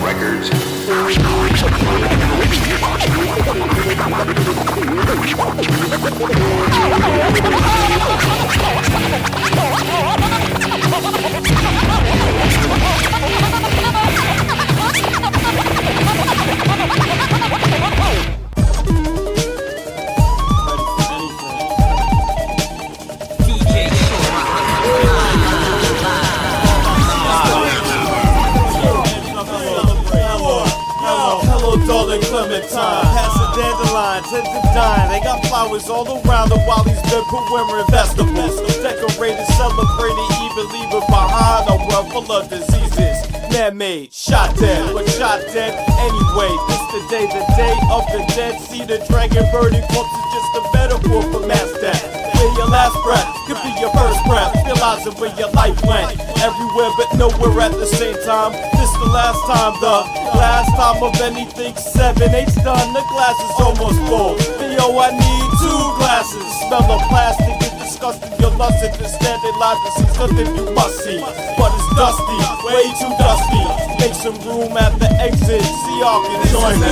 Records. Darling Clementine, pass the dandelions and the dine. They got flowers all around the while these dead wearing vegetables. Decorated, celebrated, even leaving behind a world full of diseases. Man-made, shot dead, but shot dead anyway. This the day of the dead. See the dragon burning corpse is just a metaphor for mass death. Where your last breath could be your first breath. Realizing where your life went, everywhere but nowhere at the same time. This the last time of anything. 7/8's done, the glass is almost full. Yo, I need 2 glasses. Smell of plastic, it's disgusting. Your lust is the standing line to see something you must see. But it's dusty, way too dusty. Make some room at the exit. See y'all can join me.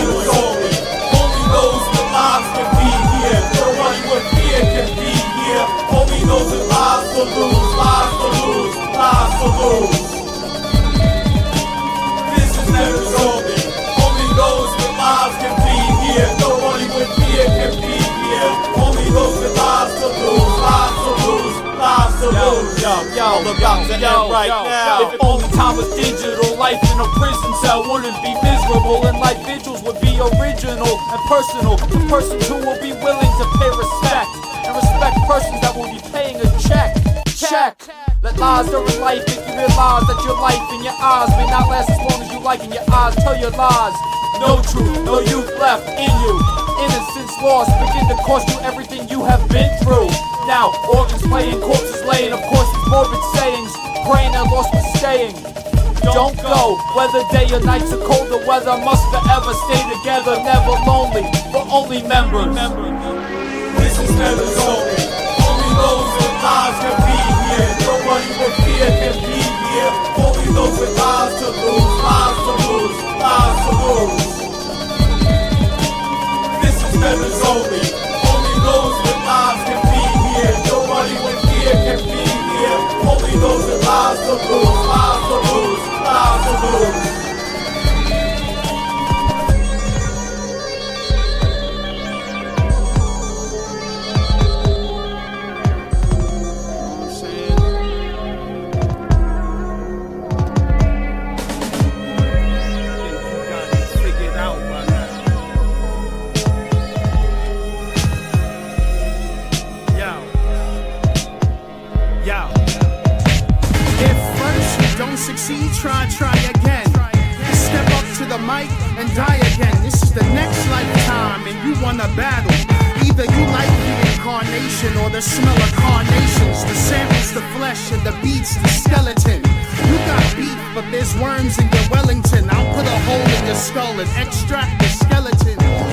Only those the lives can be here. Nobody with fear can be here. Only those with lives to lose, lives to lose, lives to lose. This is never over. Only those with lives can be here. Nobody with fear can be here. Only those with lives to lose, lives to lose, lives to lose. Yo, about to end right now. If only time was digital, life in a prison cell wouldn't be miserable, and life vigils would be original and personal. The persons who will be willing to pay respect, and respect persons that will be paying a check. Let lies during life make you realize that your life in your eyes may not last as long as you like, and your eyes tell your lies. No truth, no youth left in you. Innocence lost begin to cost you everything you have been through. Now, organs playing, corpses laying, of course these morbid sayings, praying that lost was staying. Don't go, whether day or nights or colder weather, must forever stay together, never lonely, but only members. This is never over. Only those with lives can be here. Nobody with fear can be here. Only those with lives to lose, lives to lose, lives to lose. This is never over. Only those with lives can be here. Nobody with fear can be here. Only those with lives to lose, lives to lose, lives to lose. Try again. Step up to the mic and die again. This is the next lifetime and you want a battle. Either you like reincarnation or the smell of carnations. The samples, the flesh, and the beats, the skeleton. You got beef, but there's worms in your Wellington. I'll put a hole in your skull and extract the skeleton. Oh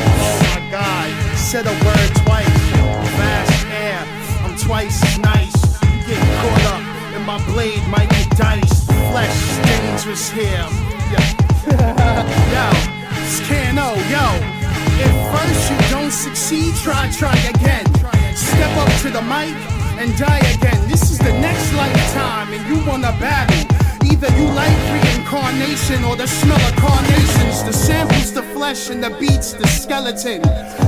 my God, said a word twice. Fast air, I'm twice as nice. You get caught up and my blade might get diced. Flesh is dangerous here. Yo, Scano, yo. If first you don't succeed, try again. Step up to the mic and die again. This is the next lifetime and you want a battle. Either you like reincarnation or the smell of carnations. The samples, the flesh, and the beats, the skeleton.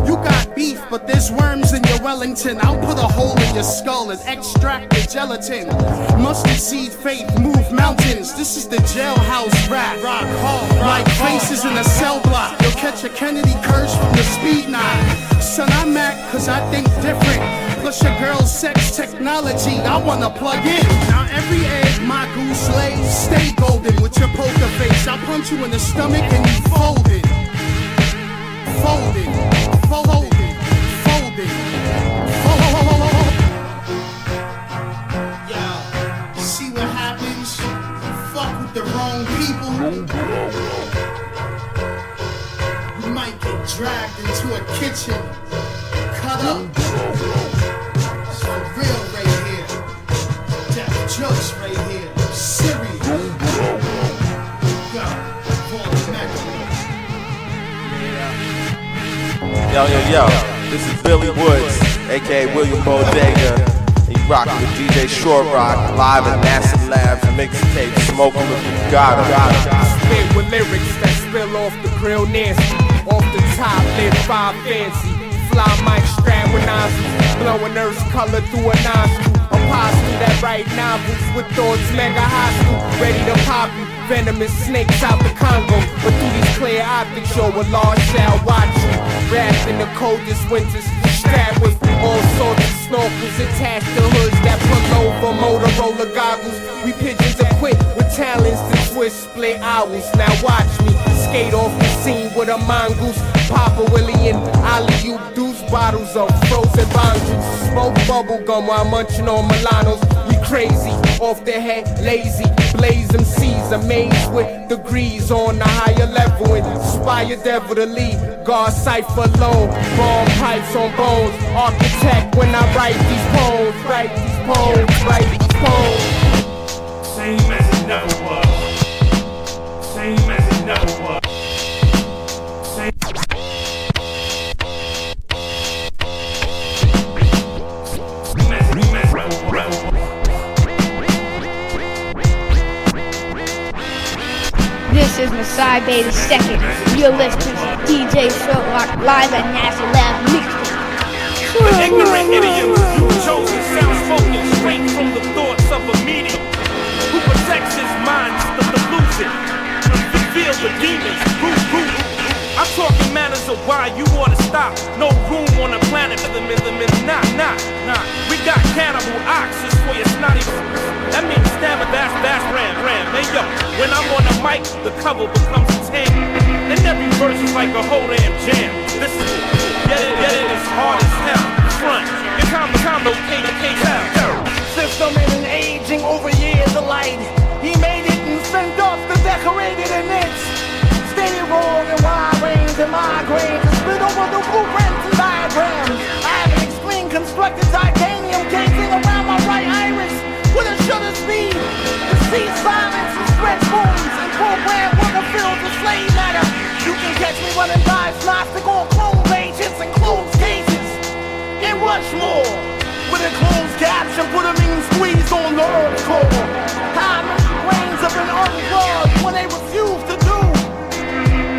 You got beef, but there's worms in your Wellington. I'll put a hole in your skull and extract the gelatin. Mustard seed faith, move mountains. This is the jailhouse rap. Rock hard, like faces in a cell block. You'll catch a Kennedy curse from the speed knot. Son, I'm Mac, cause I think different. Plus your girl's sex technology, I wanna plug in. Now every egg my goose lays, stay golden with your poker face. I'll punch you in the stomach and you fold it. Fold it, fold it, fold it, fold it. Yo, see what happens? You fuck with the wrong people. You might get dragged into a kitchen, cut Shut up. It's for real right here. Death Jokes right here. Serious. Yo, Yo, this is Billy Woods, aka William Bodega. He rockin' with DJ Shortrock, live at NASA Labs, mixtape, smoking with Got Spit with lyrics that spill off the grill nasty, off the top, lit 5 fancy. Fly mic strap with nostrils, blowing earth's color through a nostril. Apostle that write novels with thoughts mega hostile, ready to pop you. Venomous snakes out the Congo, but through these clear optics, yo, a large shall watch you. Wrapped in the coldest winters, strapped with all sorts of snorkels attached to hoods that pull over Motorola goggles. We pigeons equipped with talents to twist split owls. Now watch me skate off the scene with a mongoose. Papa Willie and Ollie, deuce bottles of frozen bongos. Smoke bubble gum while munching on Milanos. We crazy, off their head, lazy. Blaze MCs, amazed with degrees on the higher level. Inspire devil to lead, guard cipher alone. Bomb pipes on bones, architect when I write these poems. Write these poems, write these poems. Same as it never was. Same as it never was. Same. This is Masai Bey II. You're listening to DJ Shortrock live at NASA Lab Mixtape. Ignorant idioms, you chosen sound spoken straight from the thoughts of a medium who protects his mind to lose it. Feel the demons, I'm talking matters of why you ought to stop. No room on the planet for them, nah. We got cannibal oxes for your snotty. That means stammer, that's ram. Hey yo, when I'm on the mic, the cover becomes a 10. And every verse is like a whole damn jam. This is, get it is hard as hell. Front, your time locate the case out. System isn't aging over years of light. He made it and sent off the decorated in it. Steady roll and wide range and migraines and split over the blueprints and diagrams. I have an extreme constructed titanium casing around my right iris with a shutter speed to see silence and stretch wounds and program worker filled with slave matter. You can catch me running diagnostic on clone agents and closed cases and Rushmore with a closed caption, put a mean squeeze on the earth core. How many brains have been unplugged when they refuse to do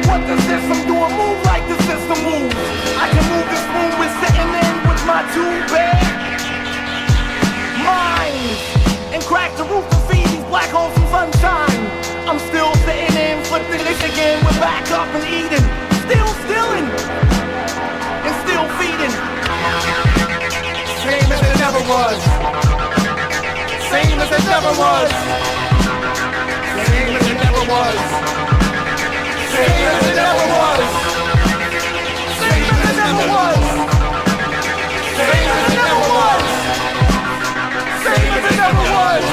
what the system do and move like the system moves? I can move this room with sitting in with my 2 bad minds and crack the roof to feed these black holes some sunshine. I'm still sitting in, flipping this again, we're back up and eating, still stealing and still feeding. Same as it never was. Same as it never was. Same as it never was. Same as it never was. Same as it never was. Same as it never was. Same as it never was.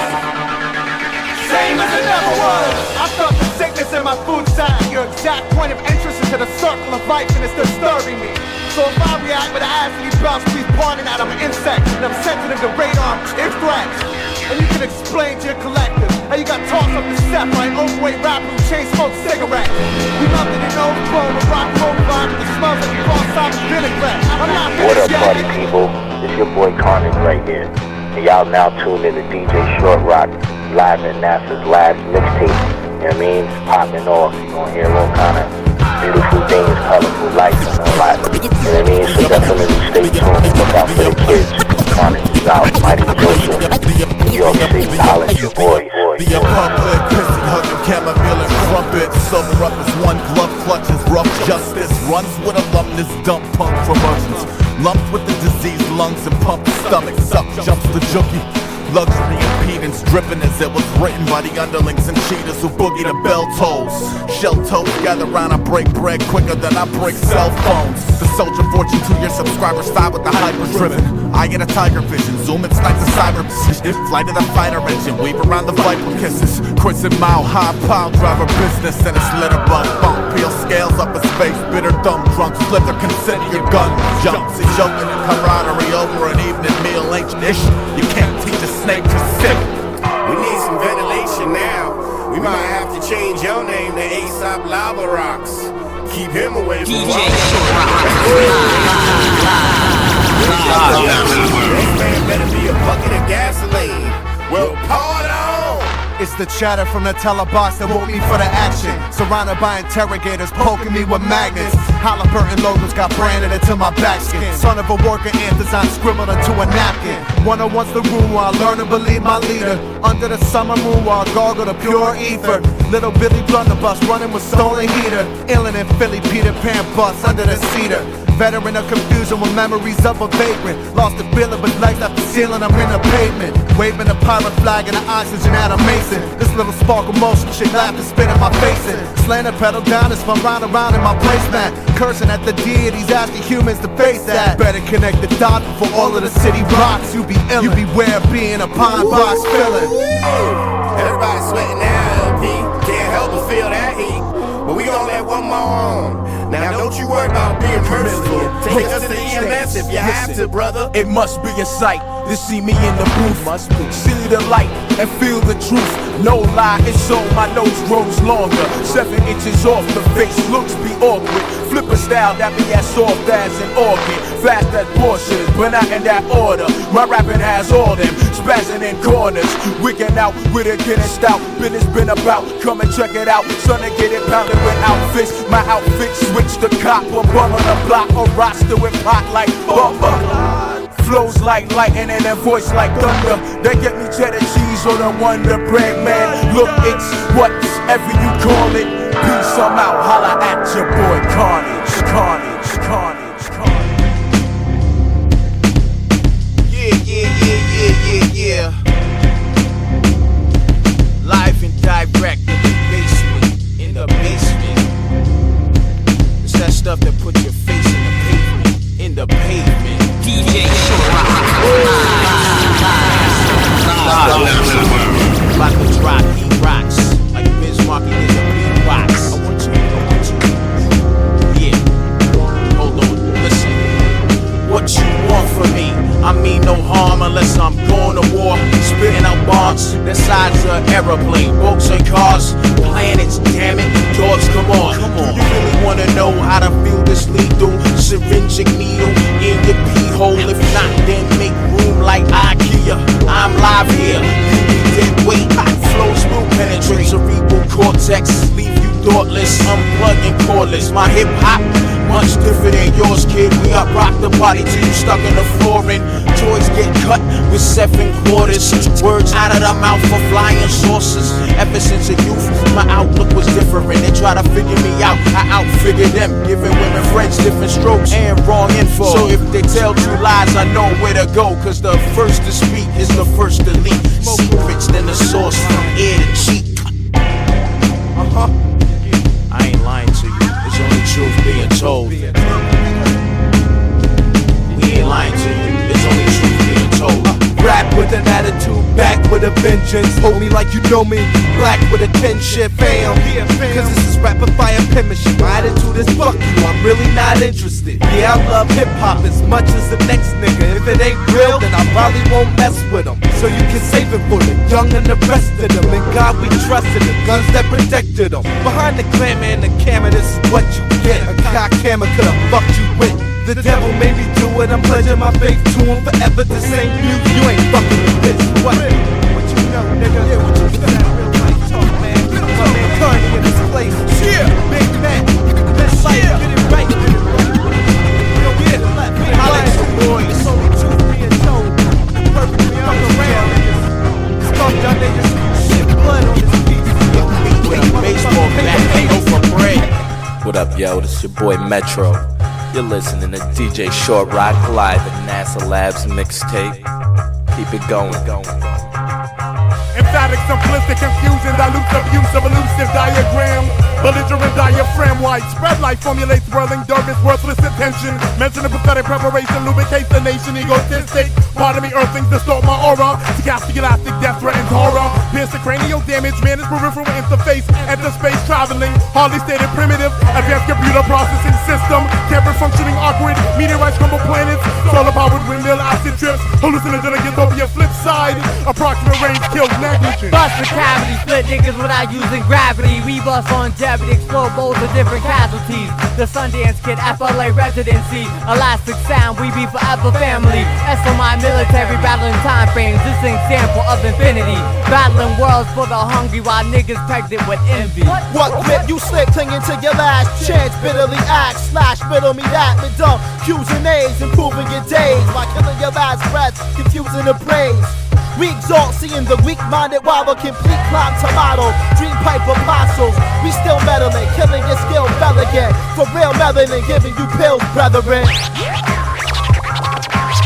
Same as it never was. I felt the sickness in my food sign. Your exact point of interest into the circle of life and it's disturbing me. So if I react with an acidly bounce, please pointing out I'm an insect and I'm sensitive to radar if threats. And you can explain to your collective how you got tossed up the step by an overweight rapper who chain smoked cigarettes. We loved it in overflow with rock profile that smells like a cross top vinaigrette. I'm not What up, party people? It's your boy Karniege right here. And y'all now tuned in to DJ Shortrock live at NASA's last mixtape. You know what I mean? Popping off. You're gonna hear all kind of beautiful things, colorful lights and all that. You know what I mean? So definitely stay tuned. Look out for the kids. Karniege is out. Mighty Joseph. New York City. Holla at your boys. The public, Chrissy hugging chamomile and crumpet. Sober up as one glove clutches rough justice. Runs with alumnus, dump punk promotions. Lumped with the diseased lungs and pumped stomach. Suck jumps the jookie. Luxury impedance dripping as it was written by the underlings and cheaters who boogie the bell tolls. Shell toes gather round, I break bread quicker than I break cell phones. The soldier fortune 2-year subscribers side with the hyper driven. I get a tiger vision, zoom and snipe the cyber position. Flight of the fighter engine, weave around the viper kisses. Crimson mile high pile driver business, and it's lit above bump. Peel scales up a space, bitter dumb drunk. Slither, consider your gun jumps. It's yoking and camaraderie over an evening meal. Ancient ish, you can't teach a snake to sit. We need some ventilation now. We might have to change your name to Aesop Lava Rocks. Keep him away from DJ Shortrock. This man better be a bucket of gasoline. Well, pour it on. It's the chatter from the telebox that woke me for the action. Surrounded by interrogators poking me with magnets. Halliburton logos got branded into my backskin. Son of a worker ant design scribbled into a napkin. 101's the rule while I learn to believe my leader. Under the summer moon while I gargle the pure ether. Little Billy blunderbuss running with stolen heater. Illin and Philly Peter Pan bus under the cedar. Veteran of confusion with memories of a vagrant. Lost the feeling but legs left the ceiling, I'm in the pavement. Waving the pirate flag and the oxygen at a mason. This little spark of motion, shit laugh and spit in my face. Slant the pedal down and spun round and round in my placemat. Cursing at the deities, asking humans to face that. Better connect the dots before all of the city rocks. You be ill, you beware of being a pine box filling. Everybody sweating now, LP. Can't help but feel that heat. But we gon' let one more on. Now don't you worry about being merciful. Take us to EMS if you have to, brother. It must be a sight to see me in the booth. Must be. See the light and feel the truth. No lie, it's so my nose grows longer. 7 inches off the face, looks be awkward. Flipper style that be as soft as an orchid. Fast as Porsches, but not in that order. My rapping has all them spazzing in corners. Wigging out with a getting stout. Business been about, come and check it out. Son to get it pounded with outfits. My outfit switch to copper. Bum on the block or roster with pot like bumper. Flows like lightning and a voice like thunder. They get me cheddar cheese or the Wonder Bread, man. Look, it's whatever you call it. Peace, I'm out. Holla at your boy Karniege, Karniege, Karniege, Karniege. Yeah. Live and direct in the basement. It's that stuff that puts your face in the pavement. DJ Shortrock. About to drop, he rocks. Like Biz Markie in the beatbox. I want you. Yeah. Hold on, listen. What you want from me? I mean no harm unless I'm going to war. Spitting out bombs the size of aeroplane. Boats and cars, planets, damn it. Dogs, come on. Do you really wanna know how to feel this lethal? Syringe needle in your pee hole. If not, then make room like IKEA. I'm live here. Dead weight, flows will penetrate cerebral cortex, leave you thoughtless, unplugged and cordless. My hip hop, much different than yours, kid. We up rock the body till you stuck in the flooring. Toys get cut with 7 quarters. Words out of the mouth for flying saucers. Ever since a youth, my outlook was different. They try to figure me out, I outfigured them. Giving women friends different strokes and wrong info. So if they tell 2 lies, I know where to go. Cause the first to speak is the first to leak. Secrets than the source from ear to cheek. I ain't lying to you, it's only truth being told. We ain't lying to you, it's only truth being told. Rap with an attitude, back with a vengeance. Hold me like you know me, black with a 10 shit fam. Cause this is rapid fire penmanship. My attitude is fuck you, I'm really not interested. Yeah, I love hip hop as much as the next nigga. If it ain't real, then I probably won't mess with them. So you can save it for the young and the rest of them. In God we trusted, the guns that protected them. Behind the glamour and the camera, this is what you get. A cock camera could've fucked you with. The devil made me do it, I'm pledging my faith to him forever. This ain't you, you ain't fucking with this. What you know, nigga? Yeah, what you know? Real life talk, man. My man Karniege in this place. Yeah, big man. Best life, get it right. Yo, get it left, get it right. Boy, it's only truth being told. Perfectly fuck around, niggas. Start y'all niggas. Shit, blood on this piece. With a baseball bat, ain't no for bread. What up, yo? This your boy Metro. You're listening to DJ Shortrock live at NASA Labs mixtape. Keep it going. Emphatic, simplistic, confusing, dilute abuse of elusive diagram. Belligerent diaphragm, widespread life formulates whirling dervish, worthless attention. Mention of pathetic preparation, lubricates the nation, egotistic. Part of me earthlings distort my aura. Stochastic, elastic, death threatens horror. Pierce the cranial damage, man is peripheral interface. Enter space traveling, hardly stated primitive. Advanced computer processing system. Camper functioning awkward, meteorites crumble planets. Solar powered windmill acid trips. Hallucinogenic utopia flip side. Approximate range kills negligence. Bust the cavity, split niggas without using gravity. We bust longevity, explode modes of different casualties. The Sundance Kid, FLA residency. Elastic sound, we be forever family. SMI military battling time frames. This an example of infinity. Battling worlds for the hungry while niggas pegged it with envy. What grip you slip, clinging to your last chance. Bitterly act, slash, riddle me that. With dumb Q's and A's, improving your days. While killing your last breath, confusing the praise. We exalt seeing the weak-minded while a complete climb tomato. Dream pipe apostles, we still meddling, killing your skill fell again. For real meddling, giving you pills, brethren.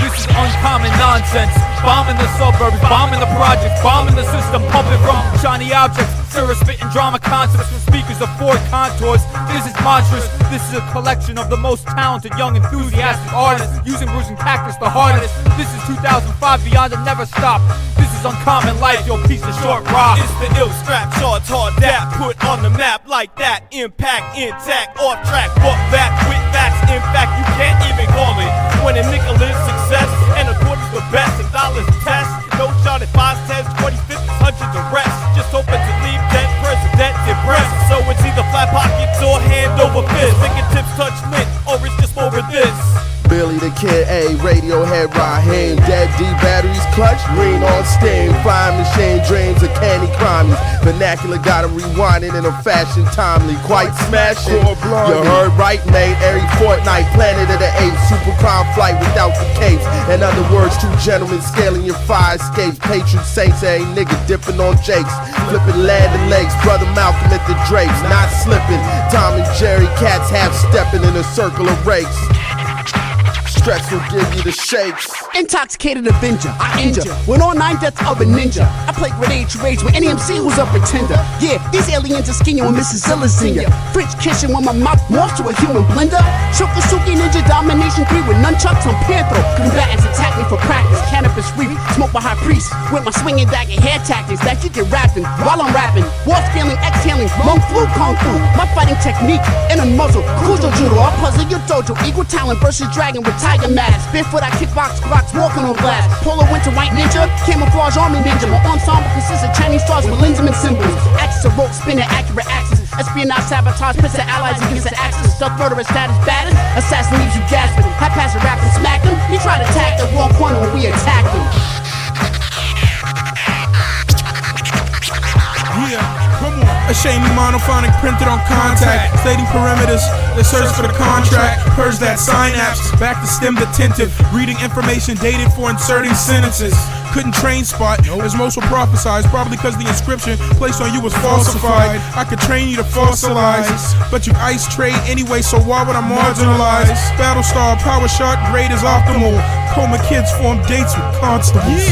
This is uncommon nonsense. Bombing the suburbs, bombing the projects, bombing the system, pumping from shiny objects. Cirrus spitting drama concepts from speakers of four contours. This is monstrous. This is a collection of the most talented, young, enthusiastic artists using bruising tactics the hardest. This is 2005 beyond and never stop. This is uncommon life, your piece of short rock. It's the ill scrap charts, hard that put on the map like that. Impact intact, off track, but back with facts. In fact, you can't even call it when a nickel is success and a quarter's the best. And dollars test, no shot at 5s, 10s, 20s, 50s, hundreds of reps. Just hoping to leave dead president depressed. So it's either flat pockets or hand over fist. Fingertips touch lit, or it's just over this. Billy the Kid, A, Radiohead, Raheem, Dead D batteries, clutch, green on steam, flying machine dreams of candy crimes. Vernacular got 'em rewinding in a fashion timely, quite smashing. You heard right, mate, every fortnight, Planet of the Apes, super crime flight without the capes. In other words, two gentlemen scaling your fire escapes, patron saints, every nigga dipping on jakes, flipping land and lakes, brother Malcolm at the drapes, not slipping. Tom and Jerry cats half stepping in a circle of rakes. Stretch will give you the shakes. Intoxicated Avenger, I injure. When all 9 deaths of a ninja. I play grenade rage with any MC who's a pretender. Yeah, these aliens are skinny when Mrs. Zilla's in ya. French kissing when my mouth morphs to a human blender. Shokasuki Ninja Domination 3 with nunchucks on Panthro. Combatants attack me for practice. Cannabis free, smoke by high priest. With my swinging dagger hair tactics that you get rapping while I'm rapping. Wall scaling, exhaling, monk flu, kung fu. My fighting technique in a muzzle. Kujo judo, I'll puzzle your dojo. Equal talent versus dragon with tiger mask. Barefoot, I kickbox, rocks, walking on glass. Polo winter white ninja, camouflage army ninja. My ensemble consists of Chinese stars with Lensman symbols. Axis of rope, spinning accurate axis. Espionage, sabotage, pits of allies against the axis. Stuff murderous status, baddest. Assassin leaves you gasping. Haphazard rap and smack him. He tried to attack the wrong corner when we attacked him. Yeah, come on. A shiny monophonic printed on contact. Stating perimeters, they search for the contract. Purge that synapse, back to stem the attentive. Reading information dated for inserting sentences. Couldn't train spot, as most will prophesize. Probably because the inscription placed on you was falsified. I could train you to fossilize, but you ice trade anyway, so why would I marginalize? Battlestar, power shot, grade is optimal. Coma kids form dates with constables.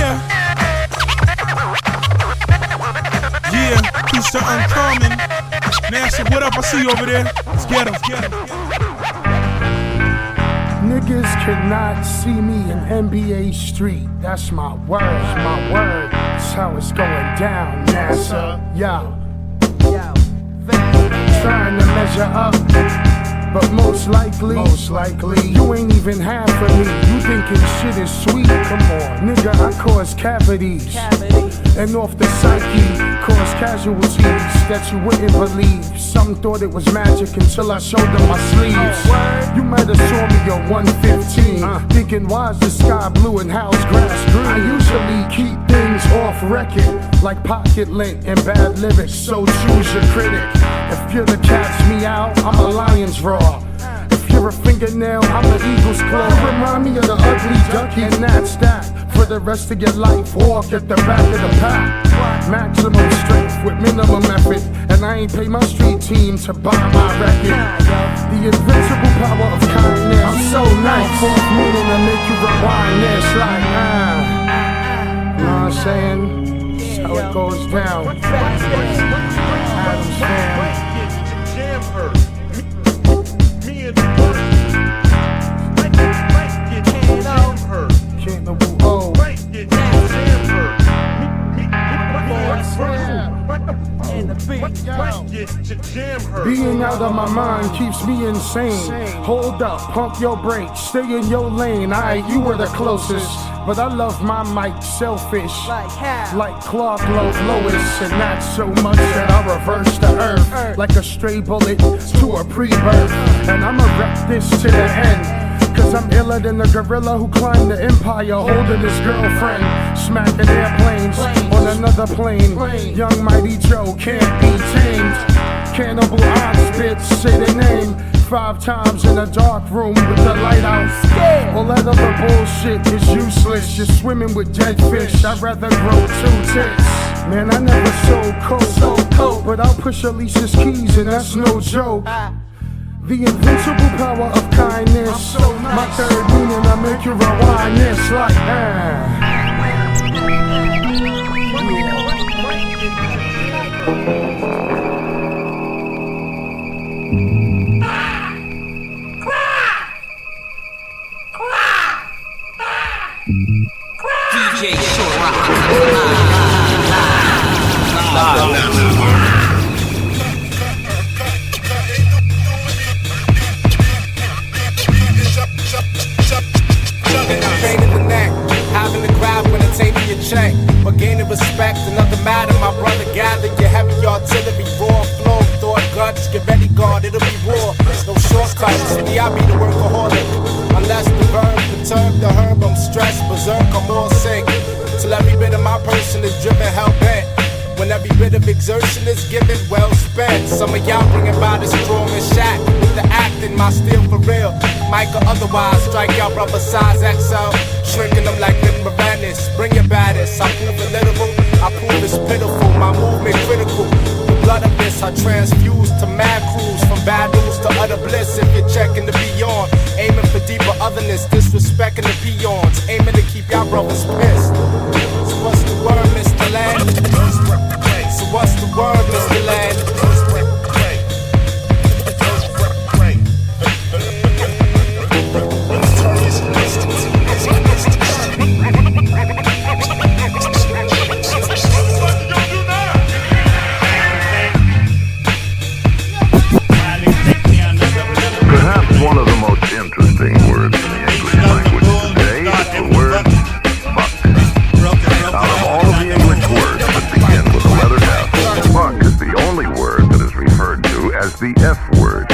Yeah, peace to Uncommon. Nancy, what up? I see you over there. Let's get him, Niggas cannot see me in NBA Street. That's my word, That's how it's going down, NASA. Yo. Trying to measure up, but most likely, you ain't even half of me. You thinking shit is sweet? Come on, nigga, I cause cavities. And off the psyche, cause casualties that you wouldn't believe. Some thought it was magic until I showed them my sleeves. You might have saw me on 115, thinking why's the sky blue and how's grass green? I usually keep things off record, like pocket lint and bad lyrics, so choose your critic. If you're the cat's meow, I'm a lion's roar. If you're a fingernail, I'm an eagle's claw. Remind me of the ugly ducky, and that's that. For the rest of your life, walk at the back of the pack. Maximum strength with minimum effort, and I ain't pay my street team to buy my record. The invincible power of kindness. I'm so nice, fourth meaning to make you rewind this like, you know what I'm saying? That's how how it goes down. Adams fam. Cannibal O. Being out of my mind keeps me insane. Hold up, pump your brakes, stay in your lane. You were the closest, but I love my mic selfish. Like Clark Lois, and not so much that I reverse the earth like a stray bullet to a pre-birth. And I'ma rep this to the end. Cause I'm iller than the gorilla who climbed the empire, holding his girlfriend, smacking airplanes on another plane. Young Mighty Joe can't be tamed. Cannibal on spits, say the name 5 times in a dark room with the light out. All that other bullshit is useless. You're swimming with dead fish. I'd rather grow 2 tits. Man, I never sold coke, but I'll push Alicia's keys, and that's no joke. The invincible power of kindness. My third meaning, I make you rewind this like DJ Shortrock. Having to grab when it's taking your check, but gaining respect, another matter. My brother, gather your heavy artillery, raw flow, thought guts, get ready, guard, it'll be raw. No shortcuts, me, I be the workaholic. Unless the verb perturb the herb, I'm stressed, berserk, I'm all sick. Till every bit of my person is driven, hell bent. When every bit of exertion is given, well spent. Some of y'all bring about as strong as Shaq. With the acting, my steel for real. Mike or otherwise, strike y'all brother size XL. Shrinking them like Nick Moranis. Bring your baddest, I prove it literal. I prove it's pitiful, my movement critical. The blood of this I transfuse to mad crews. From bad news to utter bliss. If you're checking the beyond, aiming for deeper otherness, disrespecting the peons, aiming to keep y'all brothers pissed. So what's the word, Mr. Land? So what's the word, Mr. Land? Perhaps one of the most interesting words in the English language today is the word fuck. Out of all of the English words that begin with the letter F, fuck is the only word that is referred to as the F word.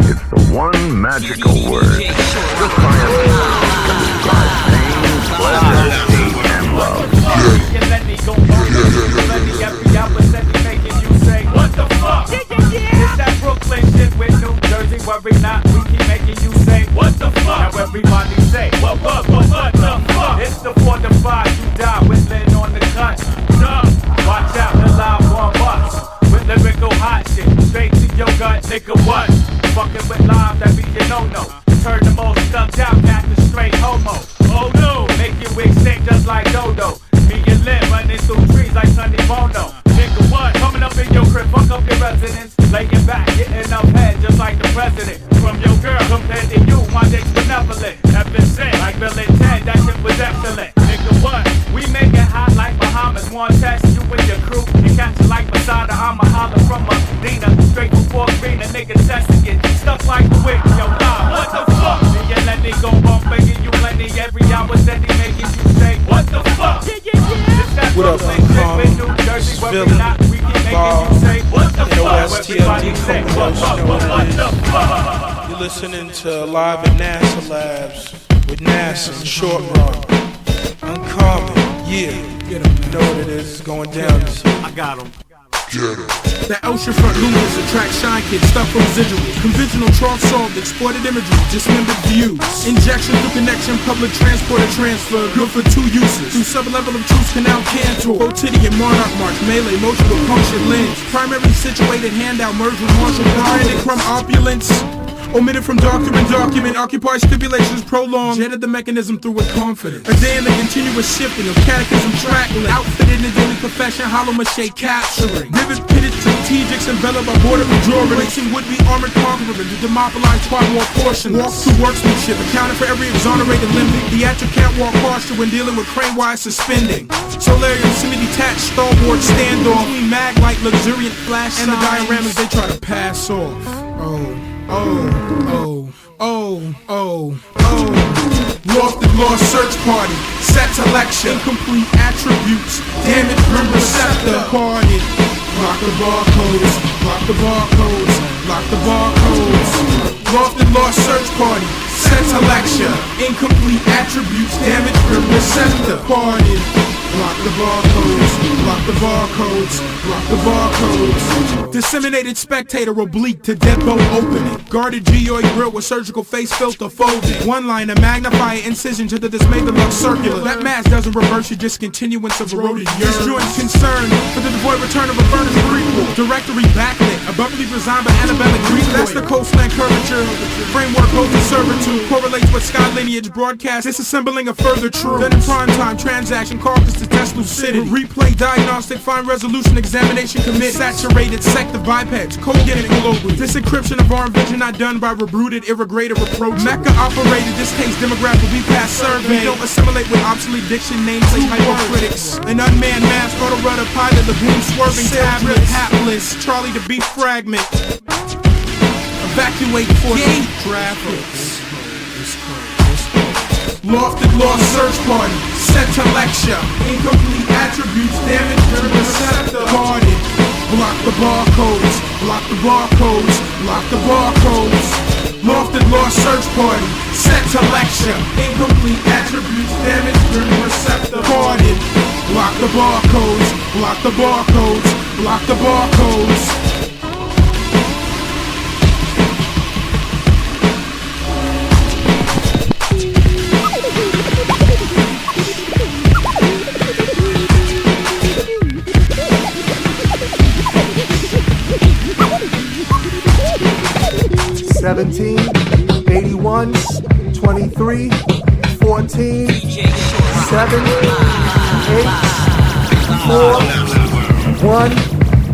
It's the one magical word. The science can describe pain, pleasure, hate, and love. What the fuck? It's that Brooklyn shit with New Jersey. Worry not, we keep making you say what the fuck? Now everybody say what the fuck? It's the 4 to 5, you die with Lynn on the cut. Watch out, the loud one bust with lyrical hot shit straight to your gut, nigga. What? Fucking with live that be your no-no. Turn the most stuck out, cat the straight homo. Oh no, make your wig stink just like Dodo. Me and Lynn running through trees like Sunny Bono. Nigga, what? Coming up in your crib, fuck up your residence. Laying back, getting up head just like the president. From your girl, compared to you, my dick's benevolent. F&C, like Bill and Ted, that shit was excellent. Nigga, what? We make it hot like Bahamas. One test, you and your crew. You catch it like Masada, I'm a holler from Medina. Straight before green, a nigga testing it. Stuck like the wick, yo, nah, what the fuck? Me and Lenny go bump, making you plenty. Every hour, steady making you say, what the fuck? What up, Philly, Bob, you're listening to Live at NASA Labs with NASA and Shortrock. Uncommon, yeah. You know what it is, it's going down this year. I got him. That oceanfront lumens attract shine kids, stuff from residuals. Conventional trough solved, exploited imagery, dismembered views. Injection through connection, public transport and transfer, good for 2 uses. Through sub-level of truth, canal cantor, quotidian monarch march, melee, motion with punctured lens. Primary situated handout, merge with martial blind and crumb opulence. Omitted from document, occupied stipulations prolonged. Jetted the mechanism through with confidence. A day in the continuous shifting of catechism tracklist. Outfitted in daily profession, hollow mache capturing. Vivid pitted strategics enveloped by border majority. Placing would-be armored conqueror to demobilize quad war portions. Walk to workmanship, accounting for every exonerated limb. Theatric catwalk posture when dealing with crane-wise suspending. Solarium semi-detached stalwart standoff. Between mag-like luxuriant flash and the dioramas they try to pass off. Lofted lost search party, set to lecture, incomplete attributes, damaged grim receptor, parted. Block the barcodes, block the barcodes, block the barcodes. Lofted lost search party, set to lecture, incomplete attributes, damaged grim receptor, parted. Block the barcodes, block the barcodes, block the barcodes. Disseminated spectator oblique to deadbolt opening. Guarded geoid grill with surgical face filter folding. One line, a magnifier incision to the dismay deluxe circular. That mass doesn't reverse your discontinuance of eroded urine. Disjoint concern for the devoid return of a furnace prequel. Directory backlit, abruptly resigned by Annabelle Greek. That's the coastline curvature. Framework holds a servitude. Correlates with sky lineage broadcast. Disassembling a further truth. Then in prime time, transaction carcass to test lucidity. Replay diagnostic, fine resolution, examination commit. Saturated sector bipeds, code getting globally. Disencryption of our vision not done by rebruted, irrigrated reproach. Mecca operated, this case demographic we pass survey. We don't assimilate with obsolete diction names like hypocritics. An unmanned mass, photo rudder pilot, lagoon swerving tablet, hapless, Charlie the beef fragment. Evacuate for traffic. Lofted lost search party, set to lecture. Incomplete attributes, damaged grim receptor, parted. Block the barcodes, block the barcodes, block the barcodes. Lofted lost search party, set to lecture. Incomplete attributes, damaged grim receptor, parted. Block the barcodes, block the barcodes, block the barcodes. $17, $81, $23, $14, $7, $8, $1.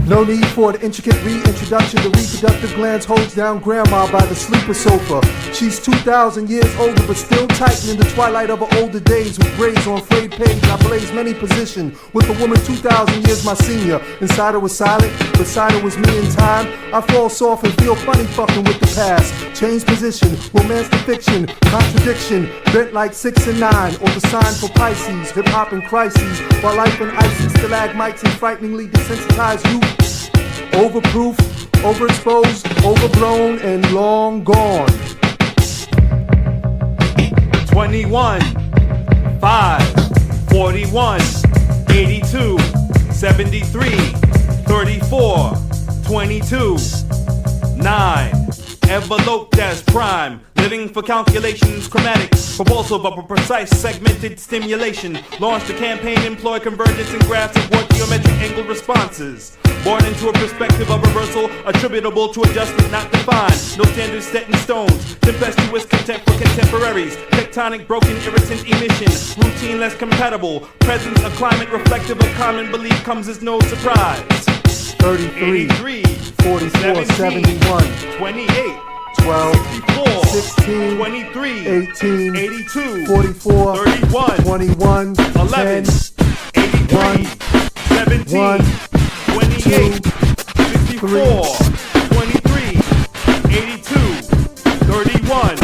No need for an intricate reintroduction. The reproductive glands holds down grandma by the sleeper sofa. She's 2,000 years older but still tightened in the twilight of her older days with braids on frayed page. I blaze many positions with a woman 2,000 years my senior. Inside her was silent, beside her was me in time. I fall soft and feel funny fucking with the past. Change position, romance to fiction, contradiction, bent like 6 and 9, or the sign for Pisces, hip hop and crises, while life and icy stalagmites and frighteningly desensitized youth. Overproof, overexposed, overblown, and long gone. 21, 5, 41, 82, 73, 34, 22, 9. Enveloped as prime, living for calculations, chromatic, propulsive of a precise segmented stimulation. Launched a campaign, employ convergence and graphs of what geometric angle responses. Born into a perspective of reversal, attributable to adjustment not defined. No standards set in stones. Tempestuous contempt for contemporaries. Tectonic broken irritant emission. Routine less compatible. Presence of climate reflective of common belief comes as no surprise. 33, 44, 71, 28, 12, 64, 16, 23, 18, 82, 44, 31, 21, 11, 10, 83, 17, 1, 28, 64, 23, 82, 31,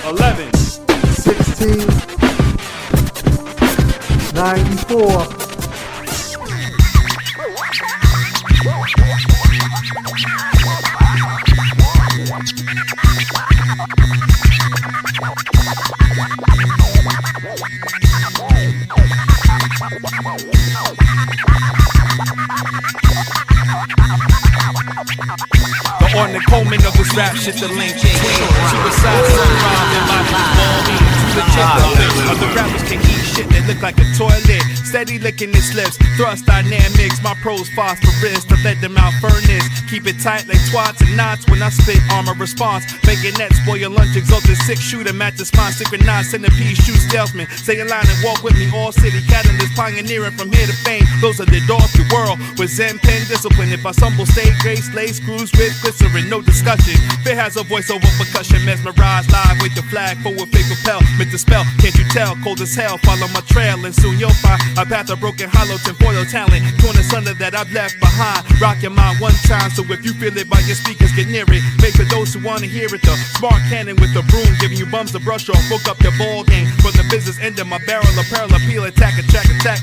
11, 16, 94. The ornament of this rap shit, the link between suicide, crime, and my ball to the gist of it. Other rappers can eat shit that look like a toilet. steady licking his lips. Thrust dynamics, my pros phosphorus to let them out furnace. Keep it tight like twats and knots when I spit armor response. Bayonet, spoil lunch, exalted six shooter, matches mine, synchronized centipede, shoot salesman. Stay in line and walk with me, all city catalyst, pioneering from here to fame. Those are the doors to world with Zen pen discipline. If I stumble, stay grace, lay screws with glycerin, no discussion. Fear has a voice over percussion, mesmerized live with the flag forward, fake propel, meant to spell. Can't you tell? Cold as hell, follow my trail, and soon you'll find a path of broken hollow, tinfoil talent, torn asunder that I've left behind. Rock your mind one time, so if you feel it by your speakers, get near it. Make for those who wanna hear it, the smart cannon with the broom, giving you bums a brush off, book up your ball game. From the business end of my barrel, apparel, appeal, attack,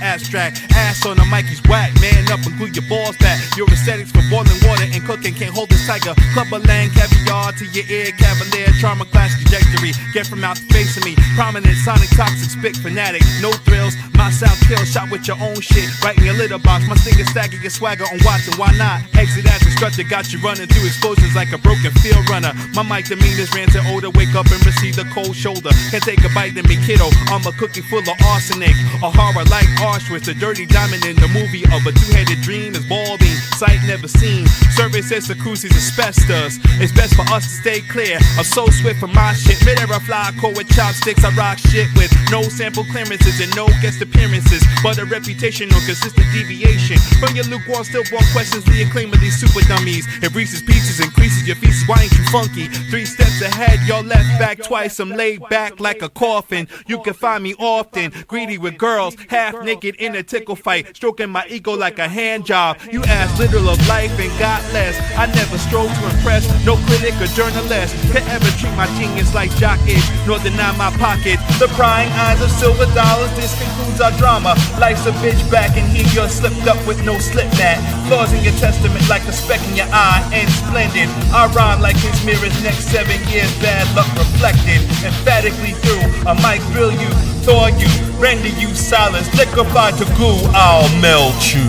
abstract. Ass on the mic, he's whack, man up and glue your balls back. Your aesthetics for boiling water and cooking can't hold this tiger. Clubberland, caviar to your ear, cavalier, trauma class trajectory. Get from out the face of me, prominent, sonic, toxic, spick, fanatic. No thrills, my south kill, shot with your own shit. Right in your litter box, my stinger stacking your swagger on Watson, why not? Exit as instructor, got you running through explosions like a broken field runner. My mic demeanors ran to odor, wake up and receive the cold shoulder. Can't take a bite in me, kiddo, I'm a cookie full of arsenic. A horror like Auschwitz, the dirty diamond in the movie of a two-headed dream is balding, sight never seen. Survey says the cruise is asbestos. It's best for us to stay clear. I'm so swift for my shit. Mid-era fly core with chopsticks. I rock shit with no sample clearances and no guest appearances, but a reputation on consistent deviation. From your lukewarm, stillborn questions, the acclaim of these super dummies. It Reese's Pieces increases your feces. Why ain't you funky? 3 steps ahead, your left back twice. I'm laid back like a coffin. You can find me often, greedy with girls, half naked in a tickle fight, stroking my ego like a hand job. You asked little of life and got less. I never strove to impress, no critic or journalist could ever treat my genius like jock-ish, nor deny my pocket. The prying eyes of silver dollars, this concludes our drama. Life's a bitch back and here you're slipped up with no slip mat. Flaws in your testament like a speck in your eye, and splendid. I rhyme like his mirror's next 7 years, bad luck reflected. Emphatically through, I might drill you, thaw you, render you silence, liquefied to goo, I'll melt you.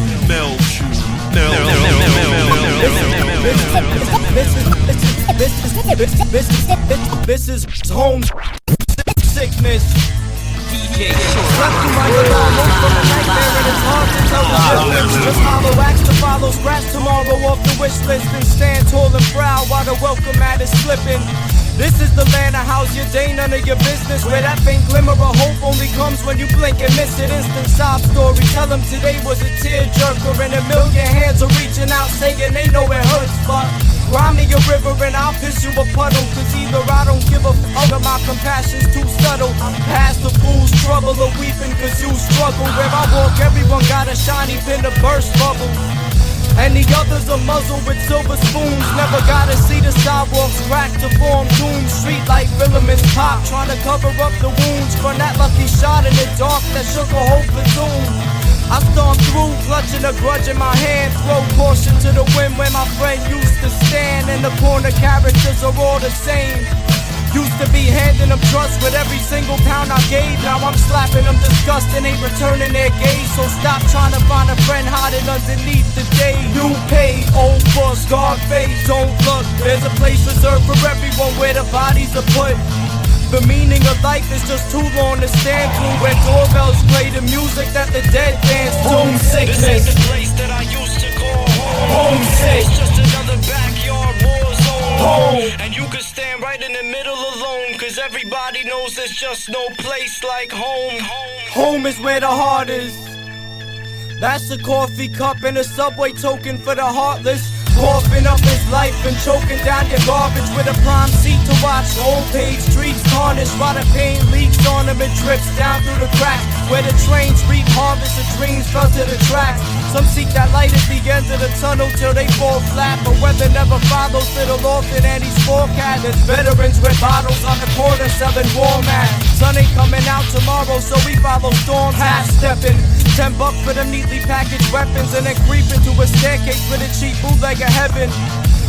This is home sickness. DJ slept through my alarm from a nightmare and it's hard to tell the difference. Just hollow axe to follow, scratch tomorrow off the wish list and stand tall and proud while the welcome mat is slipping. This is the land of house your day, none of your business. Where that faint glimmer of hope only comes when you blink and miss it. Instant sob story, tell them today was a tearjerker, and a million hands are reaching out saying they know it hurts, but grind me a river and I'll piss you a puddle. Cause either I don't give a fuck or my compassion's too subtle. Past the fool's trouble of weeping cause you struggle. Where I walk everyone got a shiny pin to burst bubble, and the others are muzzled with silver spoons. Never gotta see the sidewalks cracked to form tombs. Street light filaments pop, trying to cover up the wounds from that lucky shot in the dark that shook a whole platoon. I storm through, clutching a grudge in my hand. Throw caution to the wind where my friend used to stand. And the corner characters are all the same. Used to be handing them trust with every single pound I gave. Now I'm slapping them disgusting, ain't returning their gaze. So stop trying to find a friend hiding underneath the day. You pay, old boss, guard face, don't look. There's a place reserved for everyone where the bodies are put. The meaning of life is just too long to stand through. Where doorbells play the music that the dead dance to. Homesickness. This is the place that I used to call home. Homesick. It's just another backyard war zone. Home. And you can stand right in the middle alone, cause everybody knows there's just no place like home. Home is where the heart is. That's a coffee cup and a Subway token for the heartless. Coughing up his life and choking down your garbage with a prime seat to watch. Old page streets tarnished while the pain leaks on them and drips down through the cracks. Where the trains reap harvest of dreams fell to the tracks. Some seek that light at the end of the tunnel till they fall flat, but weather never follows little often and he's forecast. Veterans with bottles on the corner selling war mats. Sun ain't coming out tomorrow, so we follow storms. Half-stepping, $10 for them neatly packaged weapons, and then creep into a staircase with a cheap bootleg of heaven.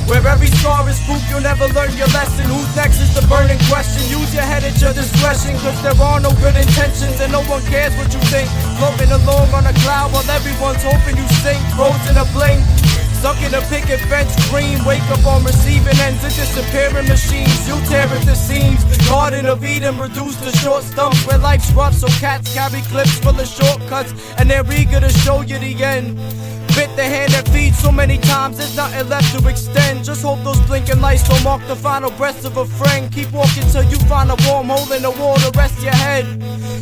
Where every scar is proof you'll never learn your lesson. Who's next is the burning question. Use your head at your discretion, cause there are no good intentions and no one cares what you think. Floating along on a cloud while everyone's hoping you sink. Frozen a blink, Stuck in a picket fence, green, wake up on receiving ends of disappearing machines. You tear at the seams, Garden of Eden reduced to short stumps where life's rough, so cats carry clips full of shortcuts, and they're eager to show you the end. Bit the hand that feeds so many times, there's nothing left to extend. Just hope those blinking lights don't mark the final breath of a friend. Keep walking till you find a warm hole in the wall to rest your head.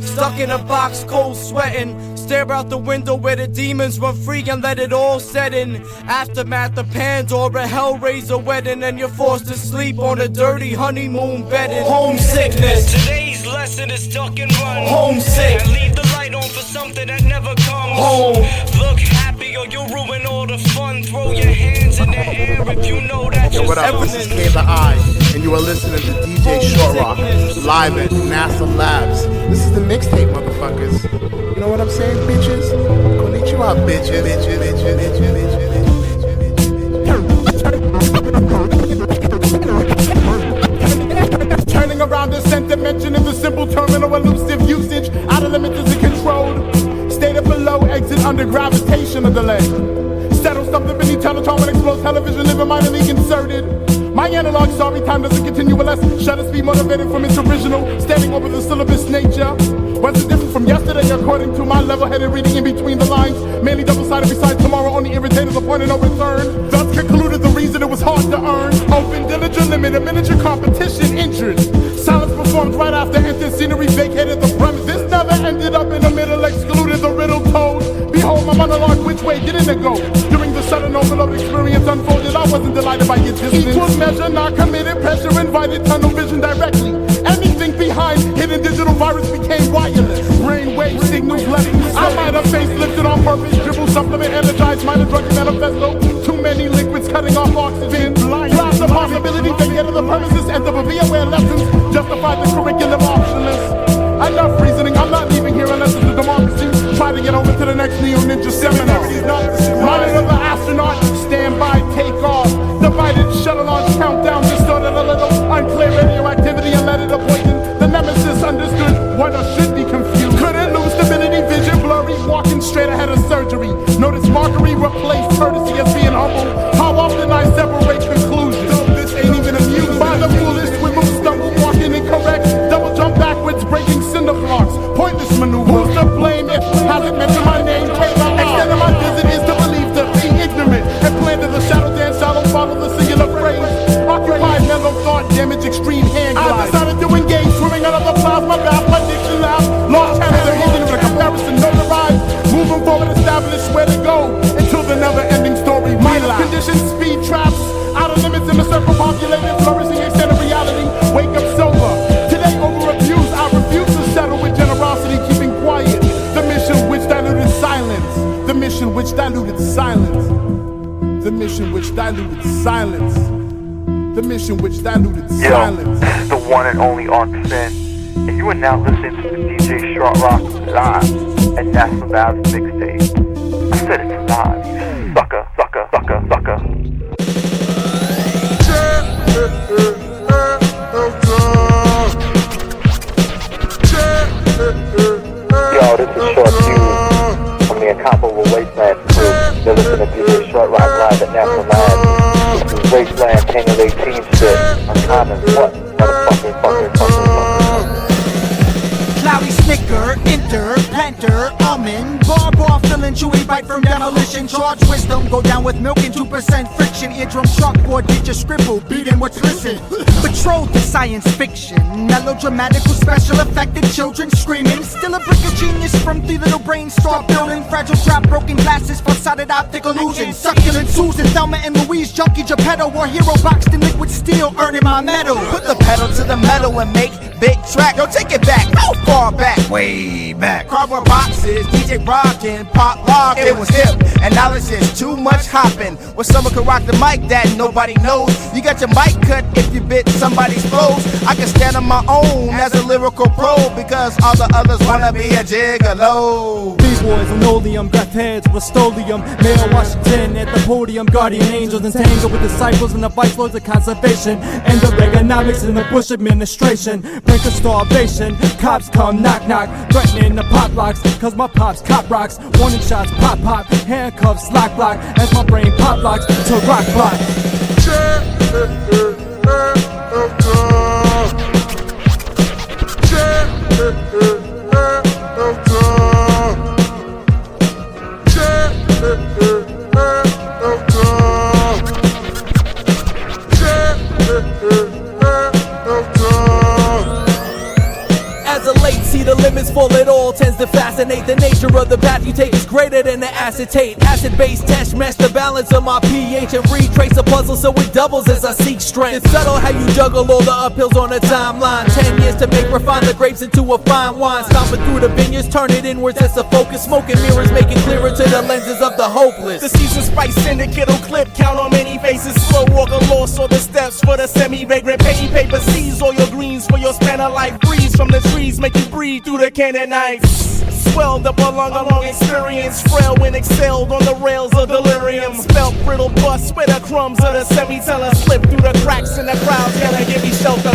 Stuck in a box, cold sweating. Stare out the window where the demons run free and let it all set in. Aftermath of Pandora, Hellraiser wedding, and you're forced to sleep on a dirty honeymoon bedding. Homesickness. Today's lesson is duck and run. Homesick. And leave the light on for something that never comes. Home. Look happy or you'll ruin all the fun. Throw your hands in the air if you know that Yo, you're what up? This is Kayla I, and you are listening to DJ Shortrock live at NASA Labs. This is the mixtape, motherfuckers. You know what I'm saying, bitches? Konnichiwa, bitches, bitches, bitches, bitches, bitches. Turning around the center, mentioning the simple terminal elusive usage. Out of limits is it controlled? State it below, exit under gravitation of delay. Settle something beneath teletron when explodes television, living minorly inserted. My analog, sorry, time doesn't continue unless shutter speed motivated from its original, standing over the syllabus nature. Was it different from yesterday according to my level-headed reading in between the lines? Mainly double-sided besides tomorrow, only irritators, a point of no return. Thus concluded the reason it was hard to earn. Open, diligent, limited, miniature competition injured. Silence performed right after entered scenery, vacated the premise. This never ended up in the middle, excluded the riddle told. Behold my monologue, which way didn't it go? During the sudden overload experience unfolded, I wasn't delighted by your distance. Equal measure, not committed, pressure invited, tunnel vision directly. Anything behind hidden digital virus became wireless. Brainwave signals left me. I might have facelifted on purpose, dribble, supplement, energize, minor drug manifesto. Too many liquids cutting off oxygen. Blast the possibility, forget of the premises, and the be aware lessons justify the curriculum optionless. Enough reasoning, I'm not leaving here unless it's a democracy. Try to get over to the next Neo Ninja seminar. Monitor the astronaut, stand by, take off. Divided shuttle launch countdown, distorted a little. Unclear radioactivity and let it poison. The nemesis understood what I should be confused. Couldn't lose stability, vision blurry, walking straight ahead of surgery. Notice mockery replaced courtesy as being humble. How often I separate conclusions. This ain't even amused. By the foolish, we move, stumble, walking incorrect. Double jump backwards, breaking cinder blocks. Pointless maneuver. Who's to blame if hasn't mentioned my name? Extent of my visit is to believe to be ignorant and plan to the shadow dance. I don't follow the singular phrase. Occupied, mellow thought, damage, extreme hand glide. I decided to engage, swimming out of the plasma bath, my diction lab. Lost channels are hidden with a comparison, notarized. Moving forward, establish where to go until the never-ending story. Minor conditions, speed traps, out of limits in the circle populated, flourishing extended reality. Wake up sober. Today over abuse, I refuse to settle with generosity, keeping quiet. The mission which diluted silence. The mission which diluted silence. The mission which diluted silence. The mission which diluted silence. Yo, this is the one and only Arcfin, and you are now listening to the DJ Shortrock live at NASA Labs mixtape. I said it's live, you sucker, sucker, sucker, sucker. Yo, this is Short Fuse from the Incomparable Wasteland crew. You're listening to DJ Shortrock live at NASA Labs. This is Wasteland King of 18 shit. Uncommon what? Motherfucking, fucking. Cloudy snicker, enter, planter, almond, bar, filling, chewy bite from demolition, charge wisdom, go down with milk and 2% friction, eardrum chalkboard, get your scribble, beating what's listen. Betrothed to science fiction, melodramatic with special effected children screaming, still a brick of genius from 3 little brains, start building, fragile trap, broken glasses, falsified optic illusion, succulent Susan, Thelma and Louise, junkie Geppetto, war hero boxed in liquid steel, earning my medal. Put the pedal to the metal and make big track. Yo, take it back, how far back? Way back. Cardboard boxes, DJ rockin', pop lock, it was hip. And now it's just too much hopping. Well, someone could rock the mic that nobody knows. You got your mic cut if you bit somebody's clothes. I can stand on my own as a lyrical pro because all the others wanna be a gigolo. B-boys, linoleum, breath heads, Rust-Oleum, Mayor Washington at the podium, guardian angels entangled with disciples and the vice lords of conservation and the Reaganomics and the Bush administration. Brink of starvation, cops come come knock knock, threatening the pop locks, cause my pops cop rocks. Warning shots pop pop, handcuffs lock lock, as my brain pop locks to rock block. The limits full, it all tends to fascinate. The nature of the path you take is greater than the acetate. Acid-based test, match the balance of my pH and retrace the puzzle so it doubles as I seek strength. It's subtle how you juggle all the uphills on the timeline. 10 years to make refine the grapes into a fine wine. Stomping through the vineyards, turn it inwards as a focus. Smoking mirrors, make it clearer to the lenses of the hopeless. The season spice syndicate will clip, count on many faces. Slow walker lost all the steps for the semi-vagrant. Penny paper seize all your greens for your span of life. Breeze from the trees, make you breathe through the cannon knives. Swelled up along experience, frail when excelled on the rails of delirium. Spelt brittle bust where the crumbs of the semi-teller slip through the cracks in the crowds, gotta give me shelter.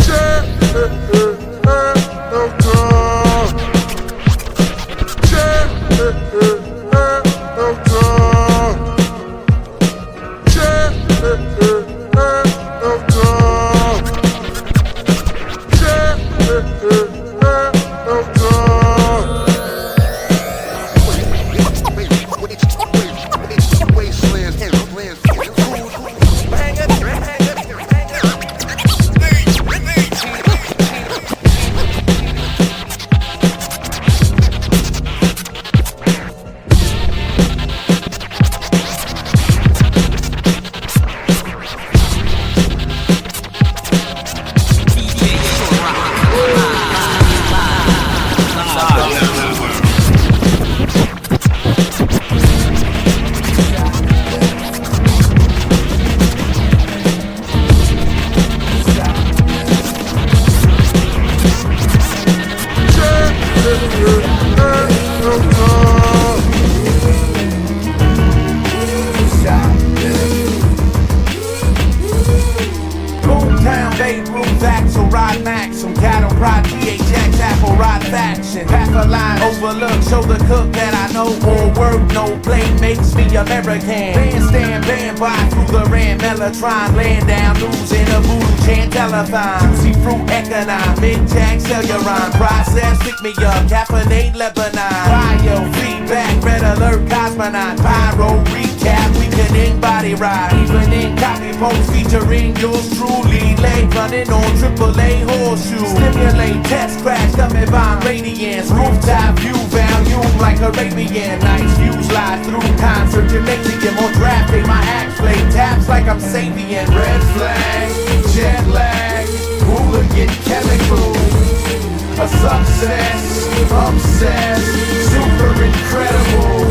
Trying laying down news in a voodoo chant telethon. Juicy fruit economic, tag sell your rhyme. Process, pick me up, caffeinate Lebanon. Bio, feedback, red alert, cosmonaut. Pyro, recap, we can in body ride. Even in copy posts featuring yours truly. Lay running on AAA horseshoe. Stimulate, test crash, dummy bomb radiance. Rooftop view, volume like Arabian. Nice views live through concert, gymnasium or draft day. My axe play taps like I'm Sabian. Red flag, jet lag, hooligan chemical. A success, obsessed, super incredible.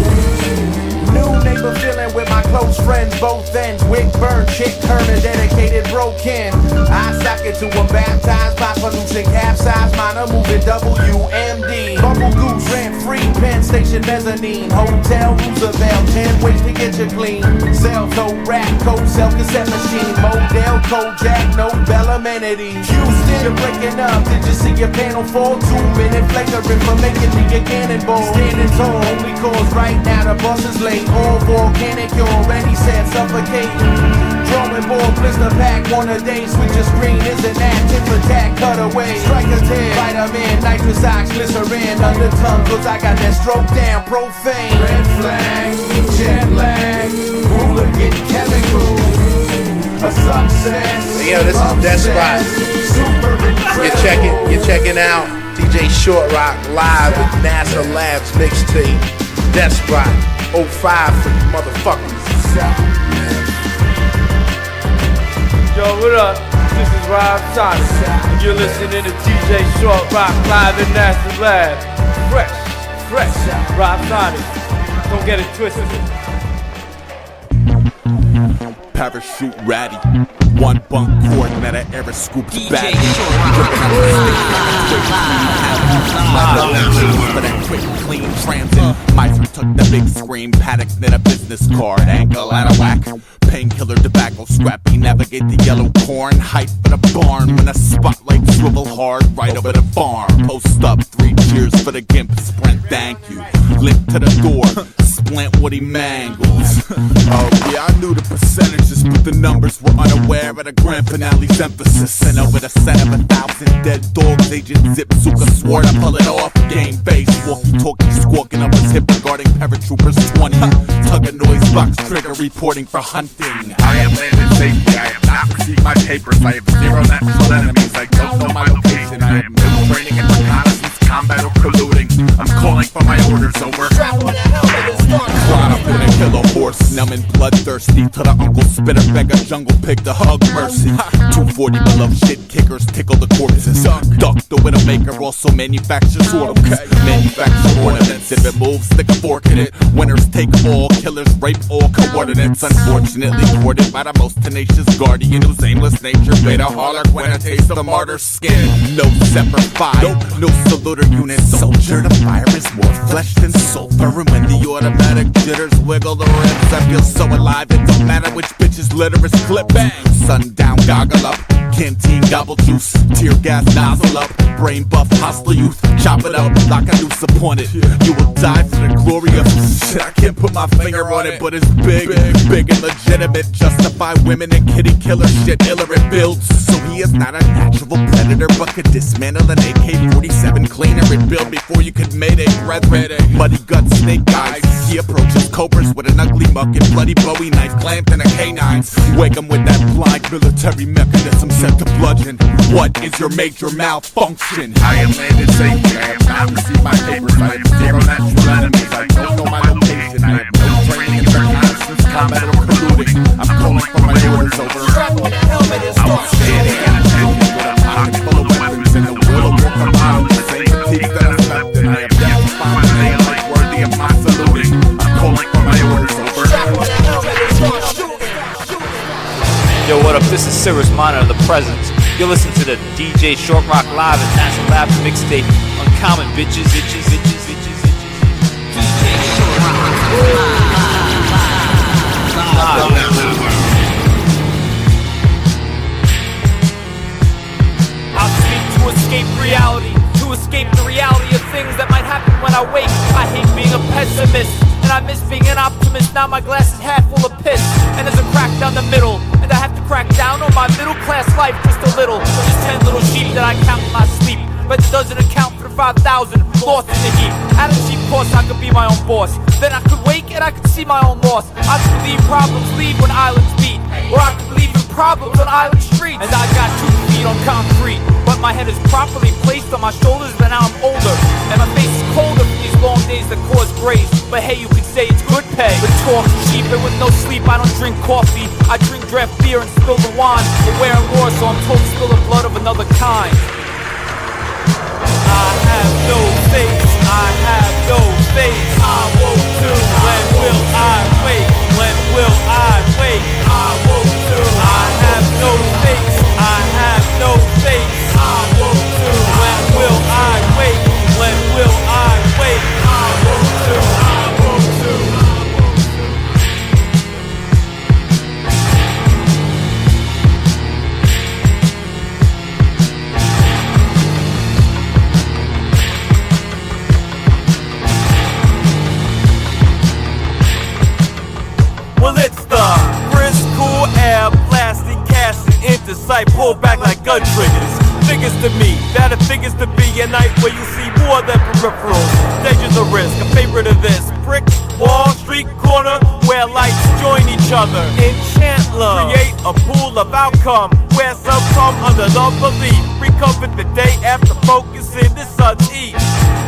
New neighbor feeling with my close friends, both ends. Wick burn, chick Kerner, dedicated, broken. I sock it to them, baptized by pollution, capsize, minor moving WMD. Bubble goose, rent free, Penn Station mezzanine. Hotel Roosevelt, 10 ways to get you clean. Cell phone, rack, code, cell cassette machine. Model, Kojak, no Bell amenities. Houston, you're breaking up. Did you see your panel fall? 2-minute flagrant for making me a cannonball. Standing tall, only cause right now the bus is late. All volcanic, you already said suffocating. Drawing board, blister pack, on a day. Switch your screen, isn't that tip attack, cutaway. Strike a 10, vitamin, nitrous ox, glycerin. Under tongue, cause I got that stroke down, profane. Red flag, jet lag, hooligan chemical. A success. Yo, this is Death Spot. You're checking out DJ Shortrock live with NASA Labs mixtape. Death Spot 05 for you motherfuckers. Yo, what up? This is Rob Sonic, and you're listening to DJ Shortrock live in NASA Labs. Fresh, Rob Sonic. Don't get it twisted. Parachute ratty, one bunk cord, meta Aire scoops back. For that quick, clean transit, my friend took the big screen, paddock, then a business card, angle out of whack. Painkiller, tobacco, scrappy, navigate the yellow corn, hype for the barn when the spotlight swivel hard right over the farm. Post up, 3 cheers for the gimp. Sprint, thank you. Limp to the door, splint what he mangles. Oh yeah, I knew the percentages, but the numbers were unaware of the grand finale's emphasis. And over the set of 1,000 dead dogs, Agent Bazooka swore to pull it off. Game face, walkie-talkie squawking up his hip regarding paratroopers 20. Tug a noise box trigger reporting for hunting. I am landed safely, I have not received my papers. I have 0 natural enemies, I don't know my location. I have no training in reconnaissance, combat, or colluding. I'm calling for my orders, over. Caught up in a killer horse, numbing bloodthirsty to the uncle spitter, beg a jungle pig to hug mercy. 240 beloved shit kickers tickle the corpses. Duck the widowmaker also manufactures ornaments. Manufacture ornaments, if it moves, stick a fork in it. Winners take all, killers rape all coordinates. Unfortunately courted by the most tenacious guardian whose aimless nature made a harlequin a taste of martyr's skin. No separate fire, no saluter unit. Soldier, the fire is more flesh than sulfur. And when the automatic jitters wiggle the ribs, I feel so alive, it don't matter which bitch's litter is clip. Bang! Sundown, goggle up, canteen gobble juice, tear gas nozzle up, brain buff hostile youth, chop it up like a noose upon it. You will die for the glory of shit. I can't put my finger on it, but it's big and legitimate. Justify women and kitty killer shit, iller it builds. So he is not a natural predator, but could dismantle an AK-47 cleaner and build before you could mayday brethren. Muddy gut snake eyes, he approaches cobras with an ugly muck and bloody Bowie knife clamped in a canine. Wake him with that blind military mechanism set to bludgeon. What is your major malfunction? I am landed safely, I have not received my papers. I have 0 natural enemies, I don't know my location. I have no training in reconnaissance, combat, or colluding. I'm calling for my orders, over. I was standing at attention with a pocket full of weapons and the will of war compiled with the same fatigues that I slept in. I have yet to find a daylight worthy of my saluting. I'm calling for my orders, over. Yo, what up? This is Cirrus, monitor the presence. You're listening to the DJ Shortrock Live and National Labs mixtape. Uncommon bitches. I'll speak to escape reality, to escape the reality of things that might happen when I wake. I hate being a pessimist, and I miss being an optimist. Now my glass is half full of piss, and there's a crack down the middle, and I have to crack down on my middle class life just a little. Just 10 little sheep that I count in my sleep, but it doesn't account for the 5,000 lost in the heap. Out of cheap course, I could be my own boss. Then I could wake and I could see my own loss. I could believe problems leave when islands meet, or I could believe in problems on island streets. And I got 2 feet on concrete, but my head is properly placed on my shoulders. But now I'm older, and my face is colder from these long days that cause grace. But hey, you could say it's good pay. But talk cheap, and with no sleep, I don't drink coffee. I drink draft beer and spill the wine. But wearing war, so I'm told to spill the blood of another kind. I have no faith, I have no faith. I won't do. When will I wake? When will I wake? I won't do. I have no faith, I have no faith. I won't do. When will I wake? When will I wake? I won't do. I won't do. Well, it's the crisp, cool air, blasting, casting into sight, pull back like gun triggers. Figures to me, that it figures to be a night where you see more than peripherals. Stages of risk, a favorite of this. Brick, wall, street, corner, where lights join each other. Enchant love, create a pool of outcome, where some come under the belief. Recover the day after focusing the sun's heat.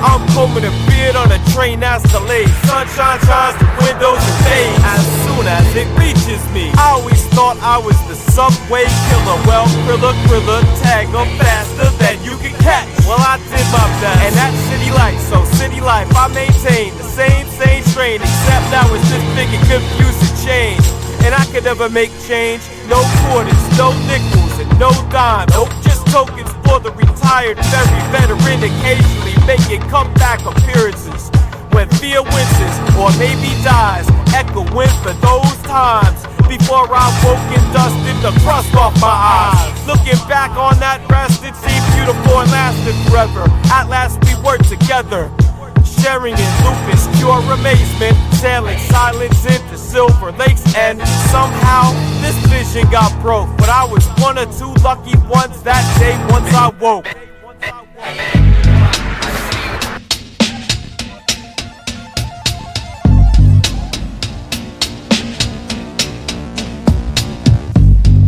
I'm combing a beard on a train that's delayed. Sunshine shines through windows and fades as soon as it reaches me. I always thought I was the subway killer. Well, Kriller, tag them faster than you can catch. Well, I did my best, and that's city life. So city life, I maintain the same strain, except now it's just big and confusing change. And I could never make change. No quarters, no nickels, and no dime. Nope, just tokens for the retired, very veteran, occasionally making comeback appearances. When fear winces, or maybe dies, echoing for those times before I woke and dusted the crust off my eyes. Looking back on that rest, it seemed beautiful and lasted forever. At last we work together. Sharing in lupus, pure amazement, sailing silence into silver lakes, and somehow this vision got broke. But I was one or two lucky ones that day once I woke.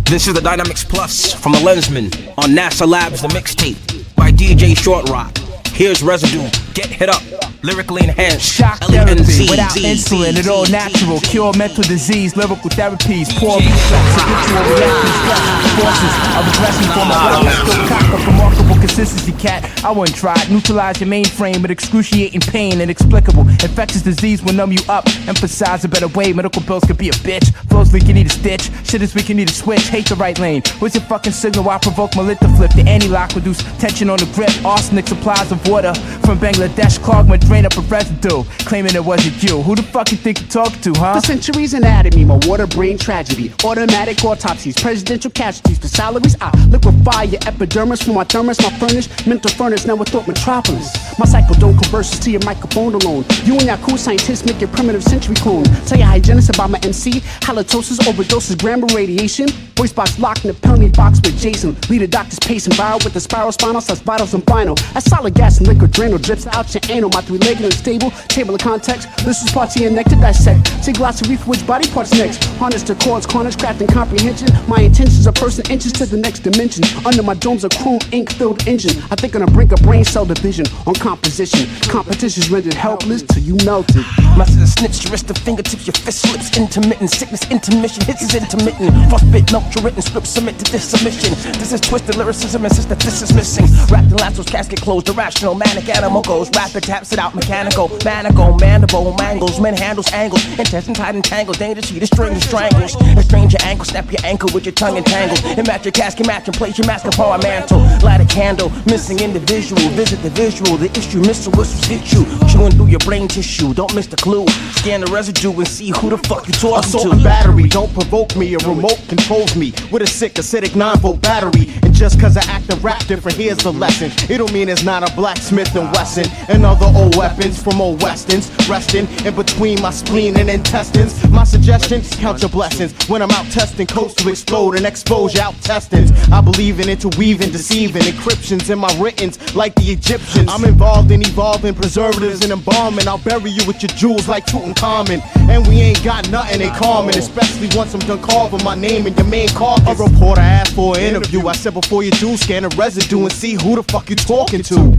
This is the Dynamics Plus from the Lensman on NASA Labs, the mixtape by DJ Shortrock. Here's Residue, get hit up, lyrically enhanced. Shock therapy without insulin, it all natural. Cure mental disease, lyrical therapies. Poor reflex, habitual reactions, stress, forces of aggression for my weapons. Still cock up remarkable consistency, cat. I wouldn't try it. Neutralize your mainframe with excruciating pain, inexplicable. Infectious disease will numb you up. Emphasize a better way. Medical bills could be a bitch. Flows leak, you need a stitch. Shit is weak, you need a switch. Hate the right lane. What's your fucking signal? I provoke my lid to flip. The anti-lock reduce tension on the grip. Arsenic supplies of water from Bangladesh clogged my drain up a residue, claiming it wasn't you. Who the fuck you think you're talking to, huh? The century's anatomy, my water brain tragedy. Automatic autopsies, presidential casualties. For salaries, I liquefy your epidermis from my thermos, my furnace, mental furnace, now thought metropolis. My cyclodome converses to your microphone alone. You and your cool scientists make your primitive century clone. Tell your hygienist about my MC, halitosis, overdoses, gram of radiation. Voice box locked in a penalty box with Jason. Lead a doctor's pacing viral with the spiral spinal, such vitals and final. As solid gas and liquid drano drips out your anal. My three-legged unstable, table of context. This is party and nectar dissect. Take lots of reef for which body parts next. Harness the chords, carnage, craft and comprehension. My intentions are person inches to the next dimension. Under my dome's a chrome ink-filled engine. I think on the brink of brain cell division. On composition, competition's rendered helpless till you melted. My sister snitch, your wrist and fingertips, your fist slips. Intermittent sickness, intermission, hits is intermittent. Frostbit, melt your written script, submit to this submission. This is twisted lyricism, insist that this is missing. Wrapped in lassos, casket closed, irrational, manic animal goes. Rapid taps it out, mechanical, manical, mandible, mangles, men handles, angles, intestine tight and tangled, danger sheet, the string strangles. Estrange your ankle, snap your ankle with your tongue entangled. And match your casket, match and place your mask upon my mantle. Light a candle, missing individual, visit the visual, the issue, missile whistles hit you. Chewing through your brain tissue, don't miss the clue. Scan the residue and see who the fuck you talking Assault to. and battery, don't provoke me, a remote controls me. With a sick acidic 9-volt battery. And just cause I act and rap different, here's the lesson. It don't mean it's not a blacksmith and Wesson. And other old weapons from old westerns. Resting in between my spleen and intestines. My suggestion, count your blessings. When I'm out testing, coast to explode and expose your out testings. I believe in interweaving, deceiving, encryptions in my writtens like the Egyptians. I'm involved in evolving preservatives and embalming. I'll bury you with your jewels like Tutankhamun. And we ain't got nothing in common, especially once I'm done carving my name in your main carcass. A reporter asked for an interview. I said before you do, scan the residue and see who the fuck you talking to.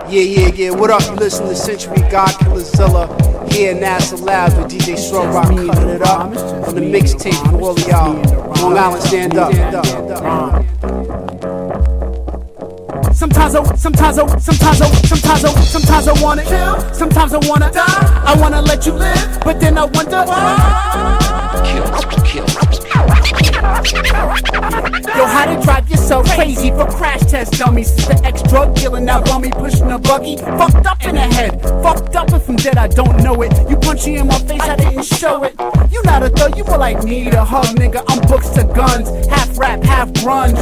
Yeah, what up? You listen to Century, God Killerzilla, here at NASA Labs with DJ Shortrock cutting it up on the mixtape for all of y'all. Long Island, stand up. Sometimes I wanna kill, sometimes I wanna die. I wanna let you live, but then I wonder why. Yo, how to drive yourself crazy for crash test dummies. The ex-drug dealer now bummy pushing a buggy. Fucked up in the head, fucked up if I'm dead, I don't know it. You punch me in my face, I didn't show it. You not a thug, you more like need a hug, nigga. I'm books to guns, half rap, half grunge.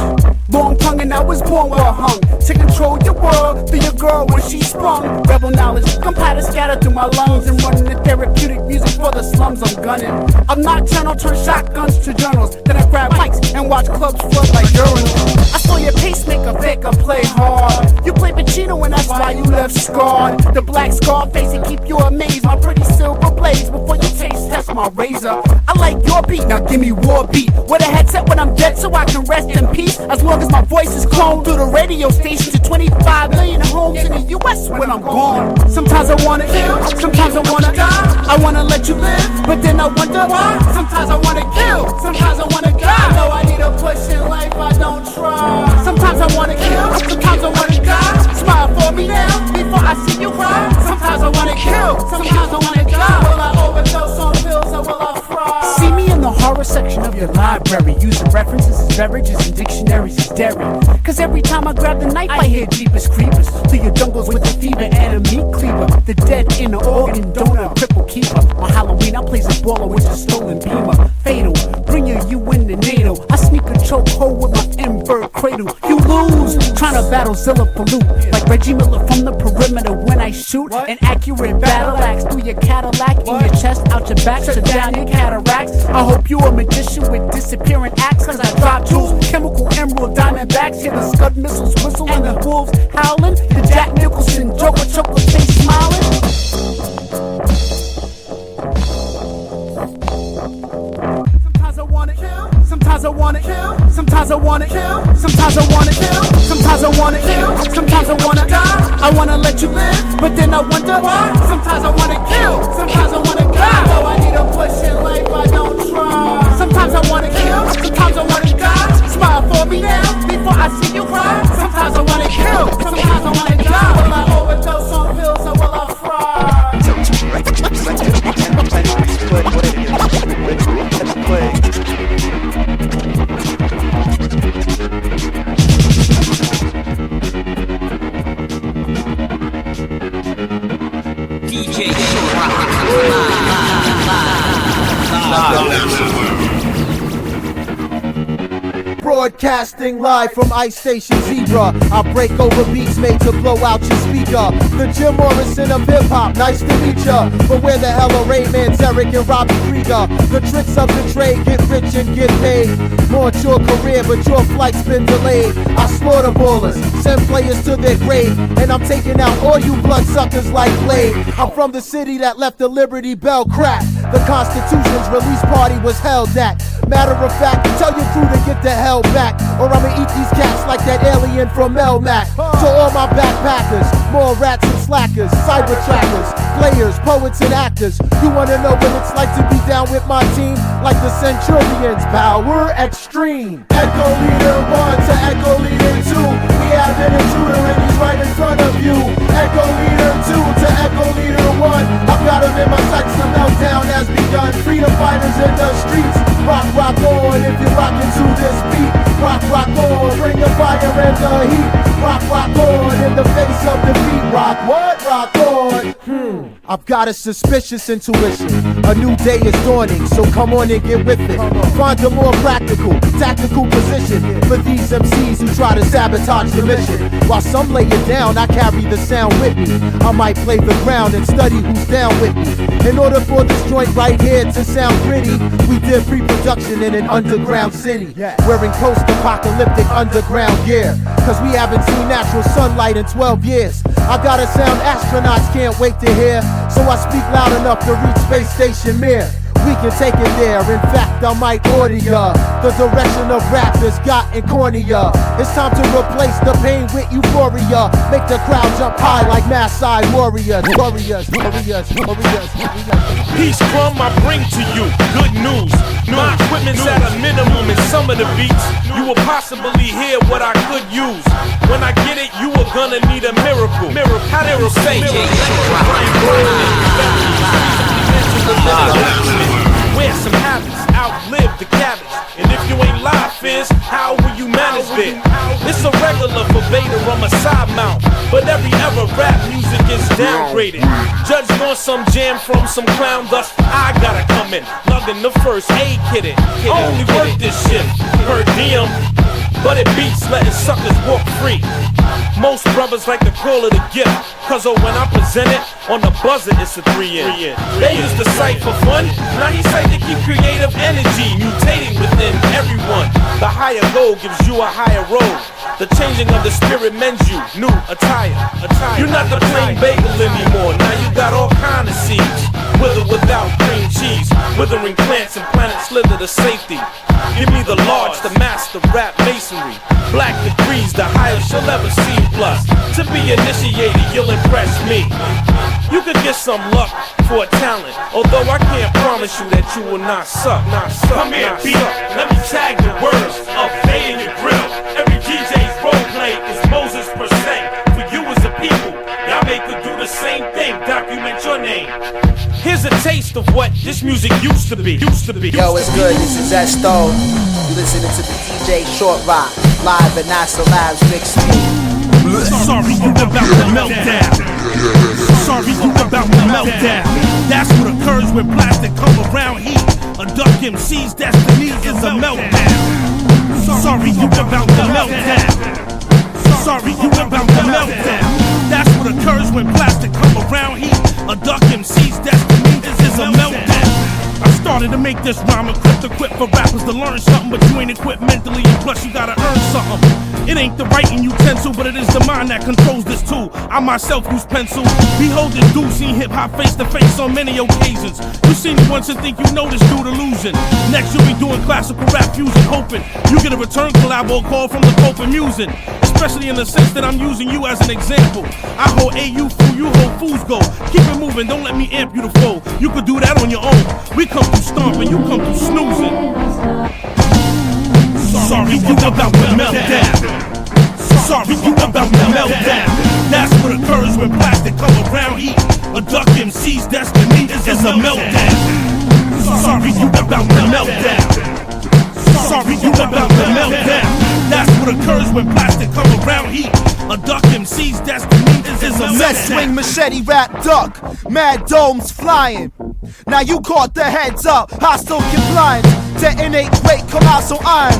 Long tongue and I was born well hung. To control your world, through your girl when she sprung. Rebel knowledge, gunpowder scattered through my lungs. And running the therapeutic music for the slums I'm gunning. I'm nocturnal, turn shotguns to journals. Then I grab mics and watch clubs flood like urinals. I saw your pacemaker faker play hard. You play Pacino and that's why you left scarred. The black scar face and keep you amazed. My pretty silver blaze before you taste test my razor. I like your beat, now give me war beat. With a headset when I'm dead so I can rest in peace. As long as my voice is cloned through the radio station to 25 million homes in the US when I'm gone. Sometimes I wanna kill, sometimes I wanna die. I wanna let you live, but then I wonder why. Sometimes I wanna kill, sometimes I wanna die. I know I need a push in life, I don't try. Sometimes I wanna kill, sometimes I wanna die. Smile for me now, before I see you cry. Sometimes I wanna kill, sometimes I wanna die. Will I overdose on pills or will I fry? See me in the horror section of your library, using references as beverages and dictionaries as dairy. Cause every time I grab the knife I hear jeepers creepers through your jungles with a fever and a meat cleaver. The dead in the organ donor, cripple keeper. On Halloween I plays a baller with a stolen beamer. Fatal, bring bringing you in the needle. I sneak a chokehold with my invert cradle. You lose, trying to battle Zilla for loot. Like Reggie Miller from the perimeter when I shoot. An accurate battle axe through your Cadillac, in your chest, out your back, to down your cataracts. I hope you a magician with disappearing acts, cause I drop jewels, chemical emerald diamondbacks. Hear the scud missiles whistle and the wolves howling. The Jack Nicholson Joker chocolate face smiling. Sometimes I wanna kill, sometimes I wanna kill, sometimes I wanna kill, sometimes I wanna kill, sometimes I wanna kill, sometimes I wanna die. I wanna let you live, but then I wonder why. Sometimes I wanna kill, sometimes I wanna die. Though I need a push in life, I don't try. Sometimes I wanna kill, sometimes I wanna die. Smile for me now, before I see you cry. Sometimes I wanna kill, sometimes I wanna die. Will I overdose on pills or will I fry? DJ Broadcasting live from Ice Station Zebra. I break over beats made to blow out your speaker. The Jim Morrison of hip hop, nice to meet ya. But where the hell are Rayman, Derek, and Robbie Krieger? The tricks of the trade, get rich and get paid. Launch your career, but your flight's been delayed. I slaughter ballers, send players to their grave, and I'm taking out all you bloodsuckers like Blade. I'm from the city that left the Liberty Bell crack. The Constitution's release party was held at. Matter of fact, tell your crew to get the hell back, or I'ma eat these cats like that alien from Melmac. To all my backpackers, more rats and slackers, cyber trackers, players, poets and actors. You wanna know what it's like to be down with my team? Like the Centurions, power extreme. Echo leader 1 to echo leader 2. We have an intruder and he's right in front of you. Echo leader 2 to echo leader 1. I've got him in my sights, the meltdown has begun. Freedom fighters in the streets. Rock, rock on if you're rocking to this beat. Rock, rock on, bring the fire and the heat. Rock, rock on in the face of defeat. Rock what? Rock on. I've got a suspicious intuition. A new day is dawning, so come on and get with it. Find a more practical, tactical position for these MCs who try to sabotage the mission. While some lay it down, I carry the sound with me. I might play the ground and study who's down with me. In order for this joint right here to sound gritty, we did pre-production in an underground city, wearing post-apocalyptic underground gear, cause we haven't seen natural sunlight in 12 years. I got a sound astronauts can't wait to hear, so I speak loud enough to reach Space Station Mir. We can take it there, in fact I might order ya. The direction of rap has gotten cornier. It's time to replace the pain with euphoria. Make the crowd jump high like Masai warriors. Warriors, warriors, warriors, warriors. Peace crumb I bring to you, good news. My equipment's at a minimum in some of the beats. You will possibly hear what I could use. When I get it, you are gonna need a miracle. How they will say wear some habits, outlive the cabbage. And if you ain't live, Fizz, how will you manage it? It's a regular for Beta on my side mount, but every ever rap music is downgraded. Judged on some jam from some clown, thus I gotta come in, lugging the first aid kit it. Only work this shit per diem, but it beats letting suckers walk free. Most brothers like to call it a gift, cause when I present it, on the buzzer it's a 3-in. They used to cite for fun, now he cite to keep creative energy mutating within everyone. The higher goal gives you a higher road. The changing of the spirit mends you new attire. You're not the plain bagel anymore, now you got all kind of seeds. Wither without cream cheese, withering plants and planets slither to safety. Give me the large, the master rap masonry. Black degrees, the highest you'll ever see. Plus, to be initiated, you'll impress me. You could get some luck for a talent, although I can't promise you that you will not suck. Come here, beat, let me tag the words of Bay in your grill. Every DJ's role play is Moses per se. For you as a people, y'all may could do the same thing. Document your name. Here's a taste of what this music used to be. Yo, it's good. This is Zesto. You listening to the DJ Shortrock live at NASA Labs mixtape. Sorry, you about to melt down. Sorry, you about to melt down. That's what occurs when plastic come around heat. A duck MC's destiny is a meltdown. Sorry, you about to meltdown. Sorry, you about to meltdown. That's what occurs when plastic come around heat. A duck MC's destiny is a meltdown. I started to make this rhyme equipped for rappers to learn something, but you ain't equipped mentally, and plus you gotta earn something. It ain't the writing utensil, but it is the mind that controls this tool. I myself use pencil. Behold this dude, seen hip-hop face to face on many occasions. You seen me once and think you know this dude illusion. Next you'll be doing classical rap fusion, hoping you get a return collab or call from the Pope and musing. Especially in the sense that I'm using you as an example. I hold AU fool, you hold fools go. Keep it moving, don't let me amp you to fold. You could do that on your own. We come through stomping, you come through snoozing. Sorry, you about to melt down. Sorry, you about to melt down. That's what occurs when plastic come around heat. A duck MC's destiny is a meltdown. Sorry, you about to melt down. Sorry, you about to melt down. That's what occurs when plastic come around heat. A duck MC's destiny is a Set swing machete rap duck, mad domes flying. Now you caught the heads up, hostile compliance. Detonate weight, come out so iron.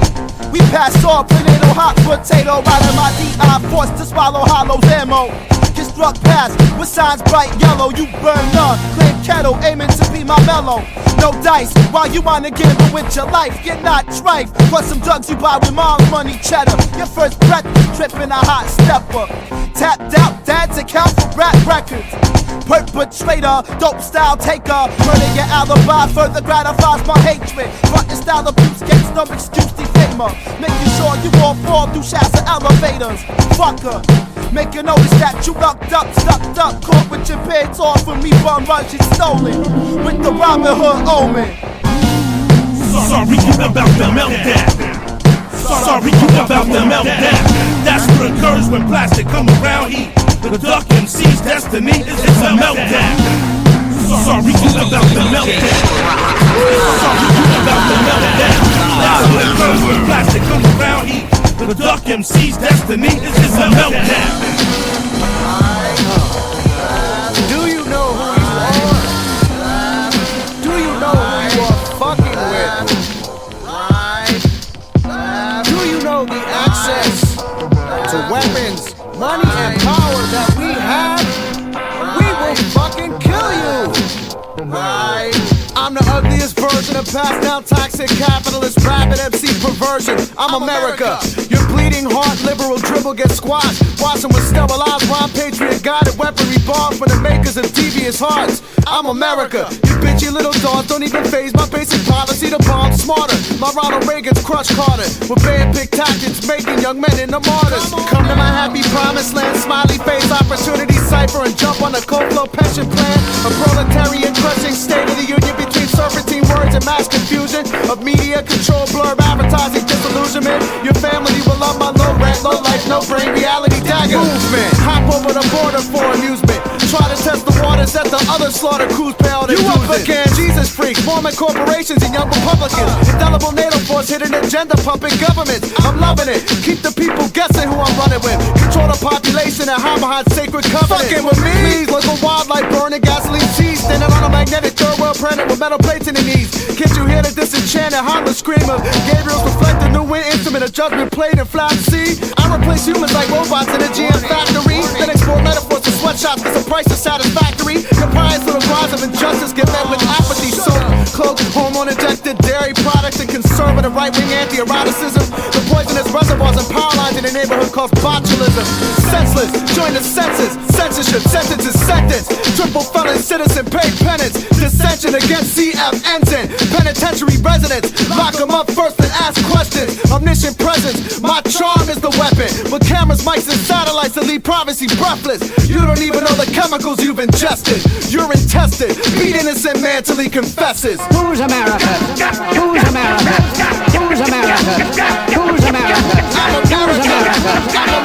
We pass off tornado, hot potato, right on my DI, forced to swallow hollows ammo. Get struck past with signs bright yellow. You burn none, claim kettle, aiming to be my mellow. No dice, while you wanna gamble with your life, get not trife. Plus some drugs you buy with mom's money, cheddar. Your first breath, tripping a hot stepper. Tapped out, dad's account for rap records. Perpetrator, dope style taker. Murder your alibi, further gratifies my hatred. Frontin' style abuse gets no excuse, defamer. Making sure you all fall through shafts of elevators. Fucker, make a notice that you locked up, stuck up. Caught with your pants off of me, bum run, shit stolen. With the Robin Hood omen. Sorry, you about to meltdown. Sorry, you about to meltdown. That's what occurs when plastic come around heat. The duck MC's destiny is a meltdown. Sorry, you about to meltdown. Sorry, you about to meltdown. That's what occurs when plastic come around heat. The duck MC's destiny is a meltdown. Do you know who you are? Do you know who you are fucking with? Do you know the access to weapons, money, and power that we have? We will fucking kill you! I'm the ugliest version of passed down toxic capitalist rabid MC perversion. I'm America. Your bleeding heart liberal dribble gets squashed. Watching with sterilized rhyme patriot guided weaponry bomb from the makers of devious hearts. I'm America. You bitchy little dogs don't even phase my basic policy to bomb smarter. My Ronald Reagan's crush Carter with bad pick tactics making young men into martyrs. Come to my happy promised land, smiley face opportunity cipher and jump on a cold flow pension plan. A proletariat crushing state of the union between serpentine words and mass confusion of media control, blurb, advertising, disillusionment. Your family will love my low rent, low life, no brain, reality dagger movement. Hop over the border for amusement. Try to test the waters at the other slaughter crews pay all the dues. You up again, Jesus freaks, forming corporations and young Republicans. Indelible NATO force hidden agenda pumping governments. I'm loving it. Keep the people guessing who I'm running with. Control the population and hide behind sacred covenants. Fucking with me? Please, local wildlife burning gasoline seeds. Standing on a magnetic third world planet with metal plates in the knees. Can't you hear the disenchanted holler scream of Gabriel's reflected new wind instrument, a judgment played in flat sea? I replace humans like robots in a GM factory. Then export metaphors to sweatshops cause the price is satisfactory. Compliance to the rise of injustice get met with apathy. So cloaked, hormone injected dairy products and conservative right-wing anti-eroticism. The poisonous reservoirs and power lines in the neighborhood cause botulism. Senseless, join the census. Censorship, sentence is sentence. Triple felon citizen pay penance. Dissension against CF ensign. Penitentiary residents, lock them up first and ask questions. Omniscient presence, my charm is the weapon. With cameras, mics, and satellites that leave privacy breathless. You don't even know the chemicals you've ingested. You're intested, beat innocent man till he confesses. Who's America? Who's America? Who's America? Who's America? I'm America.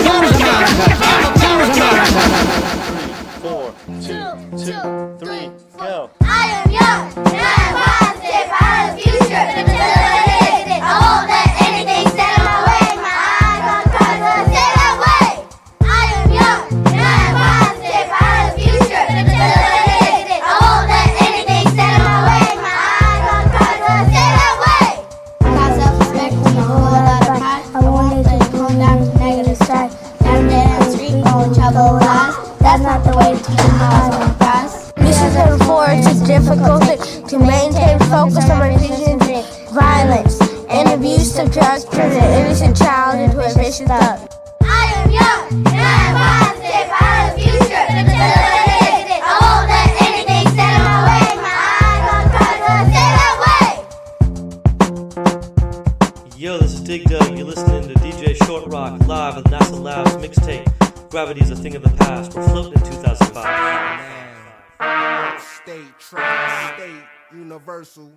Who's America? Who's America? 4, 2, 3, go. I am young, and I am positive. I have a future until I hit it. I won't let anything stand in my way. My eyes on the prize, stay that way. I am young, and I am positive. I have a future until I hit it. I won't let anything stand in my way. My eyes on the prize, respect. Down there on the street, going trouble with us. That's not the way to keep us on us. Missions and forwards is difficult to maintain focus on my vision. Violence and abuse of drugs turn an innocent child into a vicious thug. I am young, and I am positive. I have a future until it is. I won't let anything stand in my way. My eyes on Christ, I stay that way. Yo, this is Dig Dug. You're listening to DJ Shortrock live at NASA Labs mixtape. Gravity's a thing of the past. We're floating in 2005. State, tri-state, universal.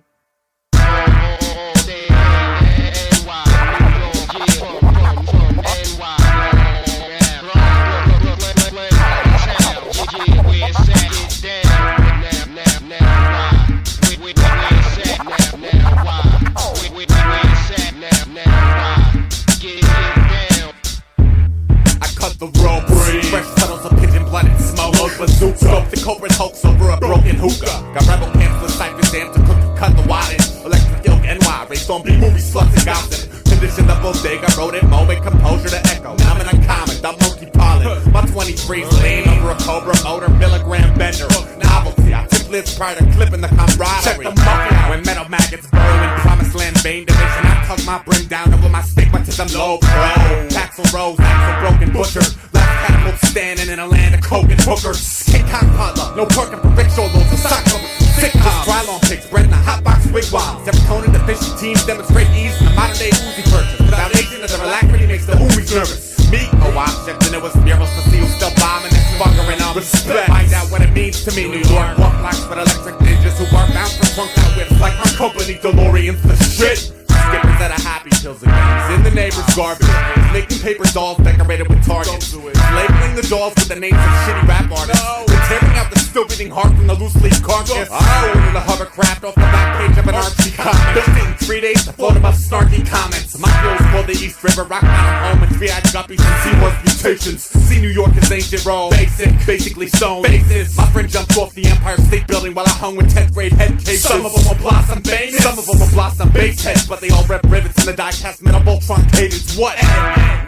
The raw breed, fresh puddles of pigeon blood and smoke. Bazooka, scope the corporate hoax over a broken hookah. Got rebel camps with ciphers damn to cook, cut the wadding. Electric ilk NY, raised on B-movie sluts and gossip. Condition the bodega, wrote it, moment, composure to echo. Now I'm an uncommon, the monkey pollen. My 23's lean over a cobra motor, milligram bender. Novelty, I tip lips prior to clipping the camaraderie. Check the monkey out when metal maggots burrow in promised land vein division. I tuck my bring down over my stigmatism low pro. Paxel rose, axle broken butcher. Last catapult standing in a land of coke and hookers. Kick cock potluck, no pork and rickshaw loads of sock covers. Sitcoms, dry long pigs, bred in a hotbox wigwams. Serotonin deficient teams demonstrate ease in the modern day Uzi purchase. Without aging of the alacrity makes the Umis nervous. Me, oh, I checked and it was murals to see who's still bombing and fucking on respect. Find out what it means to me, New York. Walk blocks with electric ninjas who are bound for trunked out whips like my company DeLorean's the shit. Skippers that are happy pills again. In the neighbor's garbage. Making paper dolls decorated with targets. Labeling the dolls with the names of shitty rap artists. They're tearing out the still beating heart from the loose leaf carcass. I ordered a hovercraft off the back page of an Archie comic. Built it in 3 days to float above snarky comments. My skills for the East River, rock mountain home with 3-eyed guppies and Seaworth mutations. See New York is ancient Rome. Basic, basically stone. Basis. My friend jumped off the Empire State Building while I hung with 10th grade head cases. Some of them will blossom famous. Some of them will blossom base heads, but they all rep rivets in the die-cast metal Voltron cadence. What?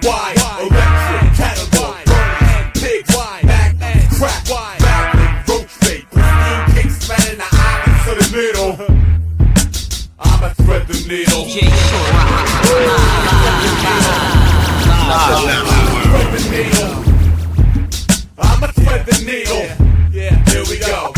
Why? Electric, Cannibal, burn, pig, back, crack, back, roach bait, pristine kicks thread in the eye to the middle. I'ma thread the needle. I'ma thread the needle. Yeah, here we go.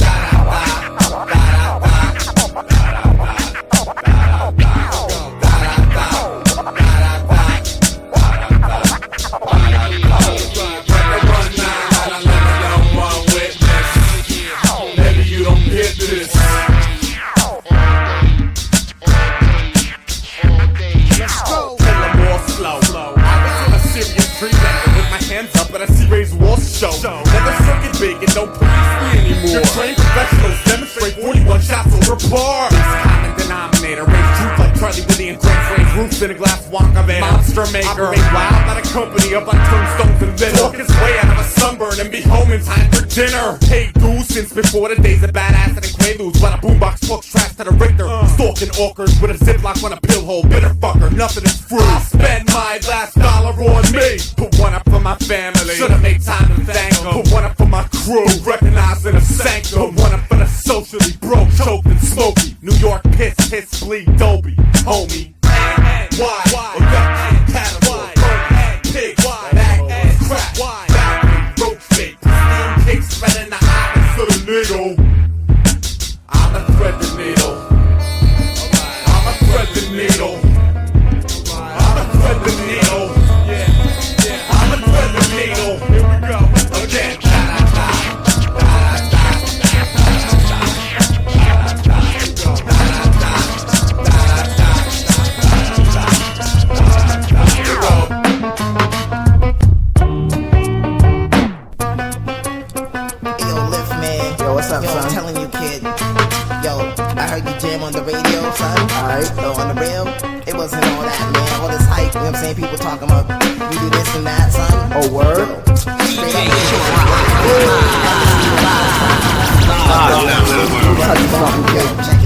But I see Ray's walls show. Never circuit big and don't police me anymore. Your trained professionals demonstrate 41 shots over bar. This common denominator, raise truth like Charlie Whitney and Grant Frames. Roofs in a glass Wonka van. Monster maker, operate wild, not a company of unturned stones and litter. Walk his way out of a sunburn and be home in time for dinner. Paid dues since before the days of badass and quaaludes. While a boombox talks trash to the Richter. Stalking orchards with a ziplock on a pill hole. Bitter fucker, nothing is free. I spend my last dollar on me. Put one up for my family. Should've made time to thank them. Put one up for my crew, recognizing a sanctum. Put one up for the socially broke, choked and smoky. New York piss, hiss, bleed, Dolby, homie. Why? Electric, Cannibal, burn, pig, back, crack, back, roach bait, pristine kicks, thread in the eye to the needle. I'ma thread the needle. I'ma thread the needle. I'ma thread the needle. I'ma thread the needle. Here we go again. I heard you jam on the radio, son. Alright. So on the real, it wasn't all that, man. All this hype, you know what I'm saying? People talking about you do this and that, son. Oh, word?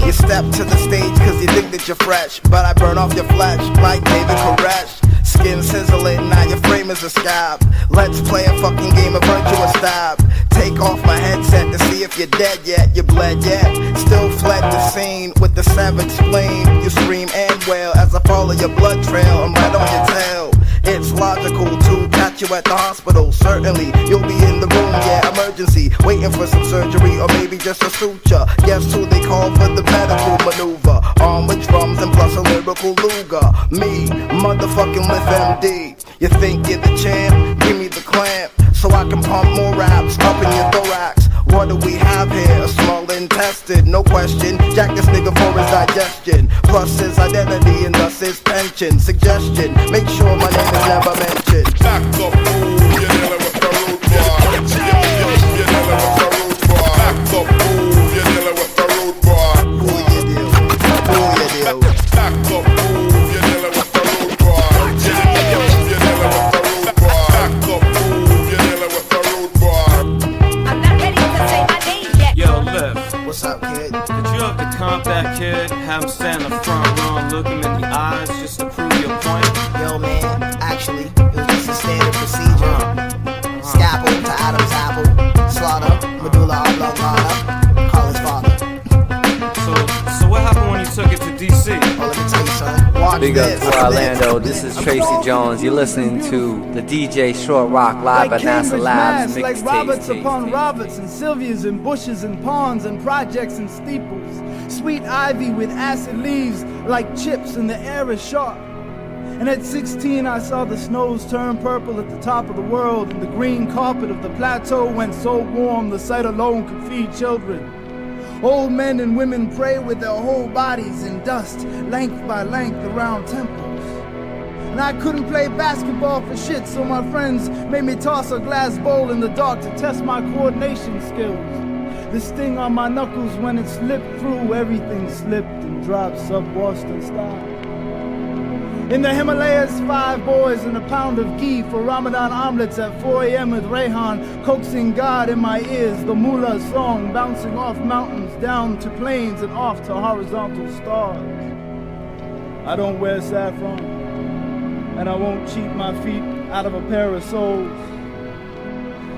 You step to the stage cause you think that you're fresh, but I burn off your flesh like David Koresh. Skin sizzling, now your frame is a scab. Let's play a fucking game of virtuous stab. Take off my headset to see if you're dead yet. You bled yet? Still fled the scene with the savage spleen. You scream and wail as I follow your blood trail. I'm right on your tail. It's logical to catch you at the hospital. Certainly, you'll be in the room, yeah, emergency. Waiting for some surgery or maybe just a suture. Guess who they call for the medical maneuver? Armed with drums and plus a lyrical luger. Me, motherfucking Lift MD. You think you're the champ? Give me the clamp so I can pump more raps up in your thorax. What do we have here? A small intestine, no question. Jack this nigga for his digestion. Plus his identity and thus his pension. Suggestion, make sure my name is never mentioned. Back up, ooh, you're dealing with the root bar. You're dealing with the root bar. Back up, ooh, you're dealing with the root bar. Who you deal? Who you deal? Back up, ooh, you're dealing with the root bar. You're dealing with the root bar. Back up, ooh, you're dealing with the root bar. I'm not ready to say my name yet. Yo, Liv. What's up, kid? Could you have to comp that kid, have him stand in the front row and look him in the eyes just to prove your point? Yo, man, actually, it was just a standard procedure. Scalpel to Adam's apple. Slaughter, medulla oblongata. Call his father. So what happened when you took it to DC? Oh, let me tell you something. Watch Big up this. to Orlando. This is Tracey Jones. You're listening to the DJ Shortrock live at NASA Labs Like mixtape. Roberts upon Roberts and Sylvias and bushes and ponds and projects and steeples. Sweet ivy with acid leaves like chips and the air is sharp. And at 16 I saw the snows turn purple at the top of the world, and the green carpet of the plateau went so warm the sight alone could feed children. Old men and women pray with their whole bodies in dust, length by length around temples. And I couldn't play basketball for shit, so my friends made me toss a glass bowl in the dark to test my coordination skills. The sting on my knuckles when it slipped through, everything slipped and dropped sub-Boston style. In the Himalayas, 5 boys and a pound of ghee for Ramadan omelets at 4 a.m. with Rehan, coaxing God in my ears, the mullah song bouncing off mountains, down to plains and off to horizontal stars. I don't wear saffron, and I won't cheat my feet out of a pair of soles.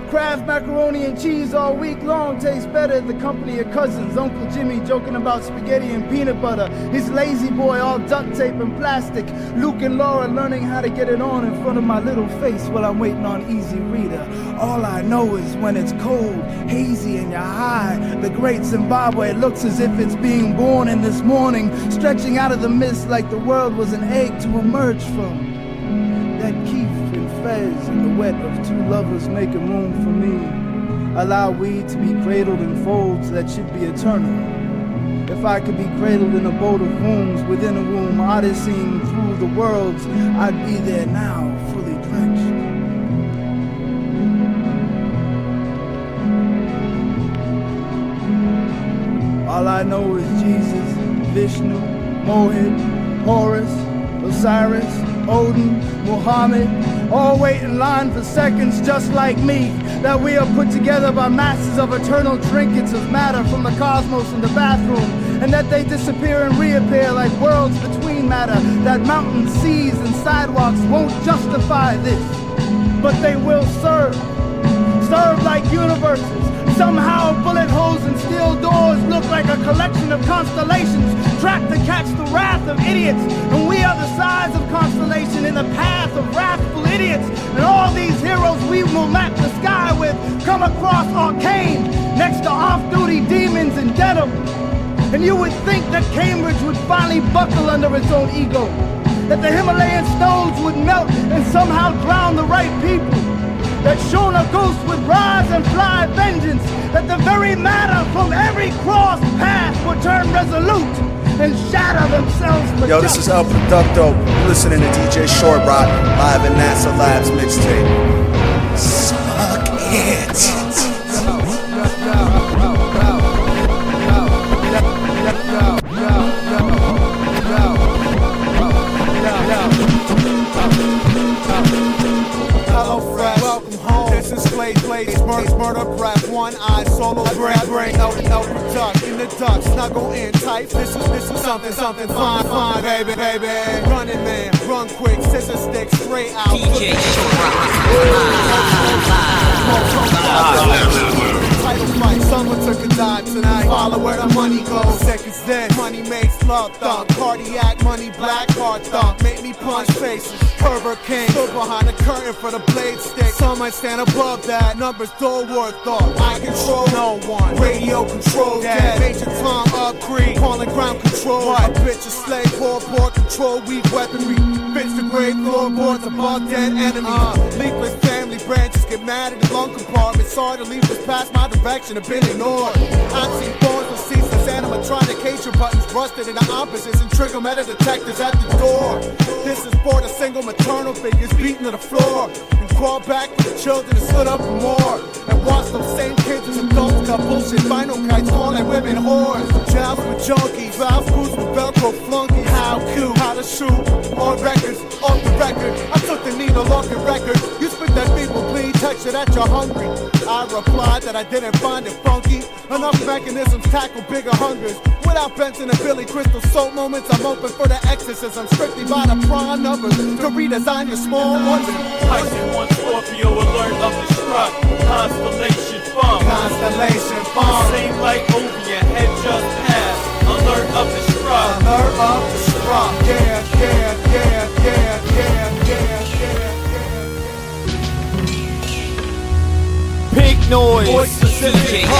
Kraft macaroni and cheese all week long tastes better in the company of cousins. Uncle Jimmy joking about spaghetti and peanut butter. His lazy boy all duct tape and plastic. Luke and Laura learning how to get it on in front of my little face while I'm waiting on Easy Reader. All I know is when it's cold, hazy, and you're high, the great Zimbabwe looks as if it's being born in this morning, stretching out of the mist like the world was an egg to emerge from. That Keef and Fez in the wet of 2 lovers making room for me. Allow we to be cradled in folds that should be eternal. If I could be cradled in a boat of wombs within a womb, odysseying through the worlds, I'd be there now, fully drenched. All I know is Jesus, Vishnu, Mohit, Horus, Osiris, Odin, Muhammad, all wait in line for seconds just like me, that we are put together by masses of eternal trinkets of matter from the cosmos in the bathroom, and that they disappear and reappear like worlds between matter, that mountains, seas, and sidewalks won't justify this, but they will serve like universes. Somehow bullet holes and steel doors look like a collection of constellations trapped to catch the wrath of idiots, and we are the size of constellation in the path of wrathful idiots, and all these heroes we will map the sky with come across arcane next to off-duty demons in denim. And you would think that Cambridge would finally buckle under its own ego, that the Himalayan snows would melt and somehow drown the right people, that Shona ghosts would rise and fly vengeance, that the very matter from every cross path would turn resolute and shatter themselves for Yo, this is El Producto. You're listening to DJ Shortrock live at NASA Labs mixtape. Suck it. Hello, fresh. Welcome home. This License plate, murder, breath, one eye, solo, brain, elbow, duck, in the duck, snuggle in tight. This is something, fine, baby. Running man, run quick, scissor stick, straight out. DJ title fight, someone took a dive tonight. Follow where the money goes. Seconds then, money makes love thump. Cardiac, money, black card thump. Make me punch faces. Pervert king, stood behind the curtain for the blade stick. Some might stand above that. Numbers don't worth thought. I control no one. Radio control dead. Major Tom up creep. Calling ground control. What? A bitch, a slave, poor control. Weak weaponry. Bitch the grave floorboards above dead enemies. Leafless family branches get mad in the lung compartment. Sorry to leave this past my direction. Have been ignored. I've seen thorns with ceaseless animatronic your buttons rusted in the opposites and trigger metal detectors at the door. This is for the single maternal figures beaten to the floor and crawl back for the children and stood up for more and watch those same kids as adults got bullshit vinyl kites calling women whores. Jobs with junkies, valve screws with Velcro flunkies. How cute, how to shoot on records, off the record. I took the needle off your record. You spit that feeble bleed texture that you're hungry. I replied that I didn't find it funky. Enough mechanisms tackle bigger hungers. Without Benson and Billy Crystal soap moments, I'm open for the exorcism. Strictly by the prime numbers to redesign your small wonders. Tyson 1 Scorpio alert of the struck. Constellation funk. Constellation funk. Same light over your head just passed. Alert of the struck. Alert of the struck. Yeah. Pink noise. Voice specific. Pink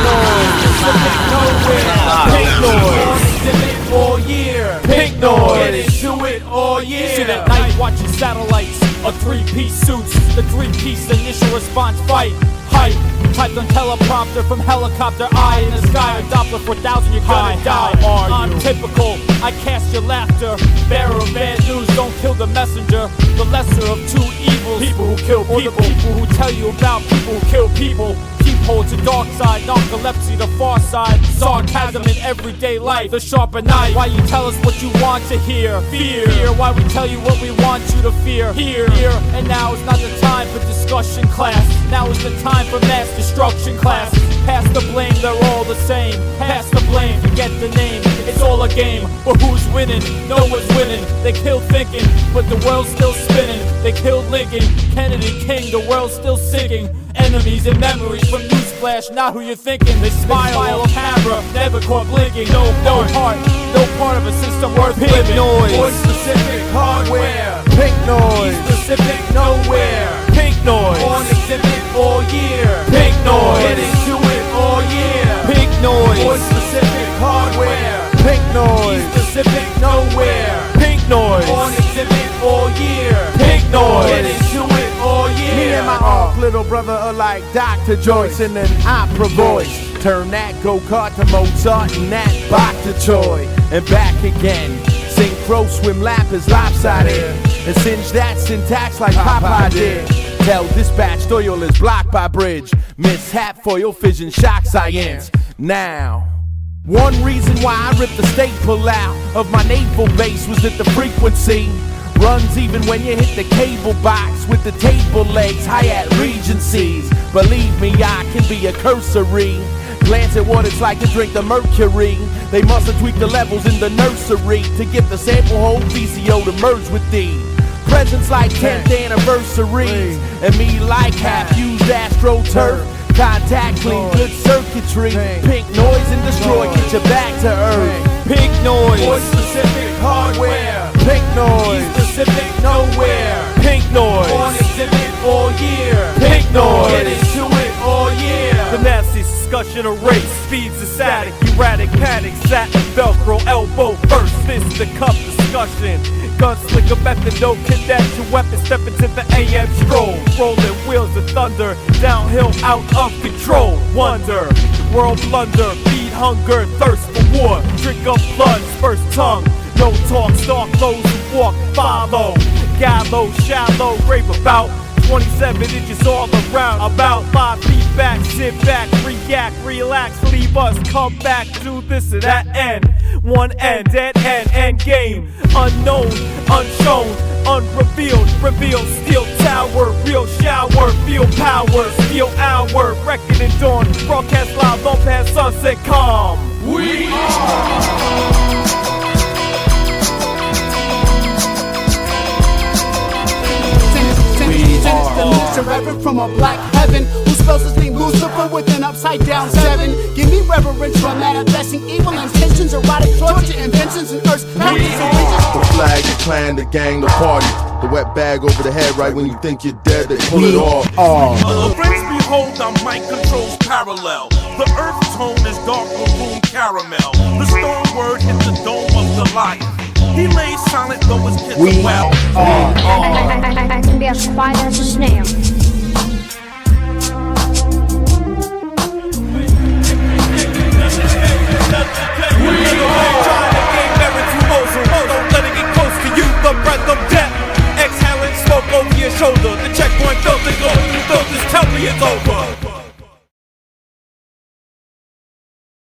noise. Specific nowhere. Pink noise. Exhibit all year. Pink noise. Get into it all year. Sit at night watching satellites. A 3-piece suits. The 3-piece initial response fight. Hype. Typed on teleprompter from helicopter eye in the sky. A Doppler 4000, you're gonna die. I'm typical, I cast your laughter. Bearer of bad news, don't kill the messenger. The lesser of two evils. People who kill people. Or the people who tell you about people who kill people. Peephole to dark side, narcolepsy the far side. Sarcasm in everyday life, the sharper knife. Why you tell us what you want to hear? Fear. Why we tell you what we want you to fear? Here. And now is not the time for discussion class. Now is the time for mass destruction class. Pass the blame, they're all the same. Pass the blame, forget the name. It's all a game, but who's winning? No one's winning. They killed thinking, but the world's still spinning. They killed Lincoln, Kennedy, King, the world's still sinking. Enemies and memories from newsflash, not who you're thinking. They smile on camera, never caught blinking. No heart, no part of a system worth living. Pink noise, voice specific hardware. Pink noise, specific nowhere. Pink noise, on exhibit all year. Pink noise, get into it all year. Pink noise, voice specific hardware. Pink noise, specific nowhere. Pink noise, on exhibit all year. Pink noise, get into it all year. Me and my arc little brother are like Dr. Joyce in an opera voice. Turn that go-kart to Mozart and that Bach to Troy. And back again. Synchro swim lap is lopsided. And singe that syntax like Popeye did. Tell dispatch oil is blocked by bridge. Mishap foil fission shock science. Now, one reason why I ripped the staple out of my naval base was that the frequency runs even when you hit the cable box with the table legs high at Regencies. Believe me, I can be a cursory glance at what it's like to drink the mercury. They must have tweaked the levels in the nursery to get the sample whole VCO to merge with thee. Presents like 10th anniversaries, and me like half-used AstroTurf. Contact clean, good circuitry. Pink noise and destroy, get you back to earth. Pink noise, voice specific hardware. Pink noise, specific nowhere. Pink noise, on exhibit all year. Pink noise, get into it all year. The nasty discussion of race, speeds is static, erratic panic, satin, Velcro, elbow, first fist, the cup discussion. Gunslinger method, no connect your weapon, step into the AM stroll. Rolling wheels of thunder, downhill, out of control. Wonder, world blunder, feed hunger, thirst for war. Drink up blood, first tongue. No talk, stalk those who walk, follow. Gallows, shallow, rave about 27 inches all around. About 5 feet back, sit back, react, relax, leave us, come back, do this and that end. One end, dead end game. Unknown, unshown, unrevealed, revealed, steel tower, real shower. power, feel powers, feel our record and dawn. Broadcast live on past sunset calm. We The minister reverend from a black heaven who spells his name Lucifer with an upside down 7. Give me reverence for manifesting evil intentions, erotic torture, inventions, and earth's The flag, the clan, the gang, the party. The wet bag over the head right when you think you're dead, they pull it off. Friends, behold, our mic controls parallel. The earth tone is dark maroon caramel. The storm word hit the dome of the lion. He lays silent though his kids are well. I can be as quiet as a snail. Don't let it get close to you, the breath of death. Exhaling smoke over your shoulder. The checkpoint filter, go through filters, tell me it's over.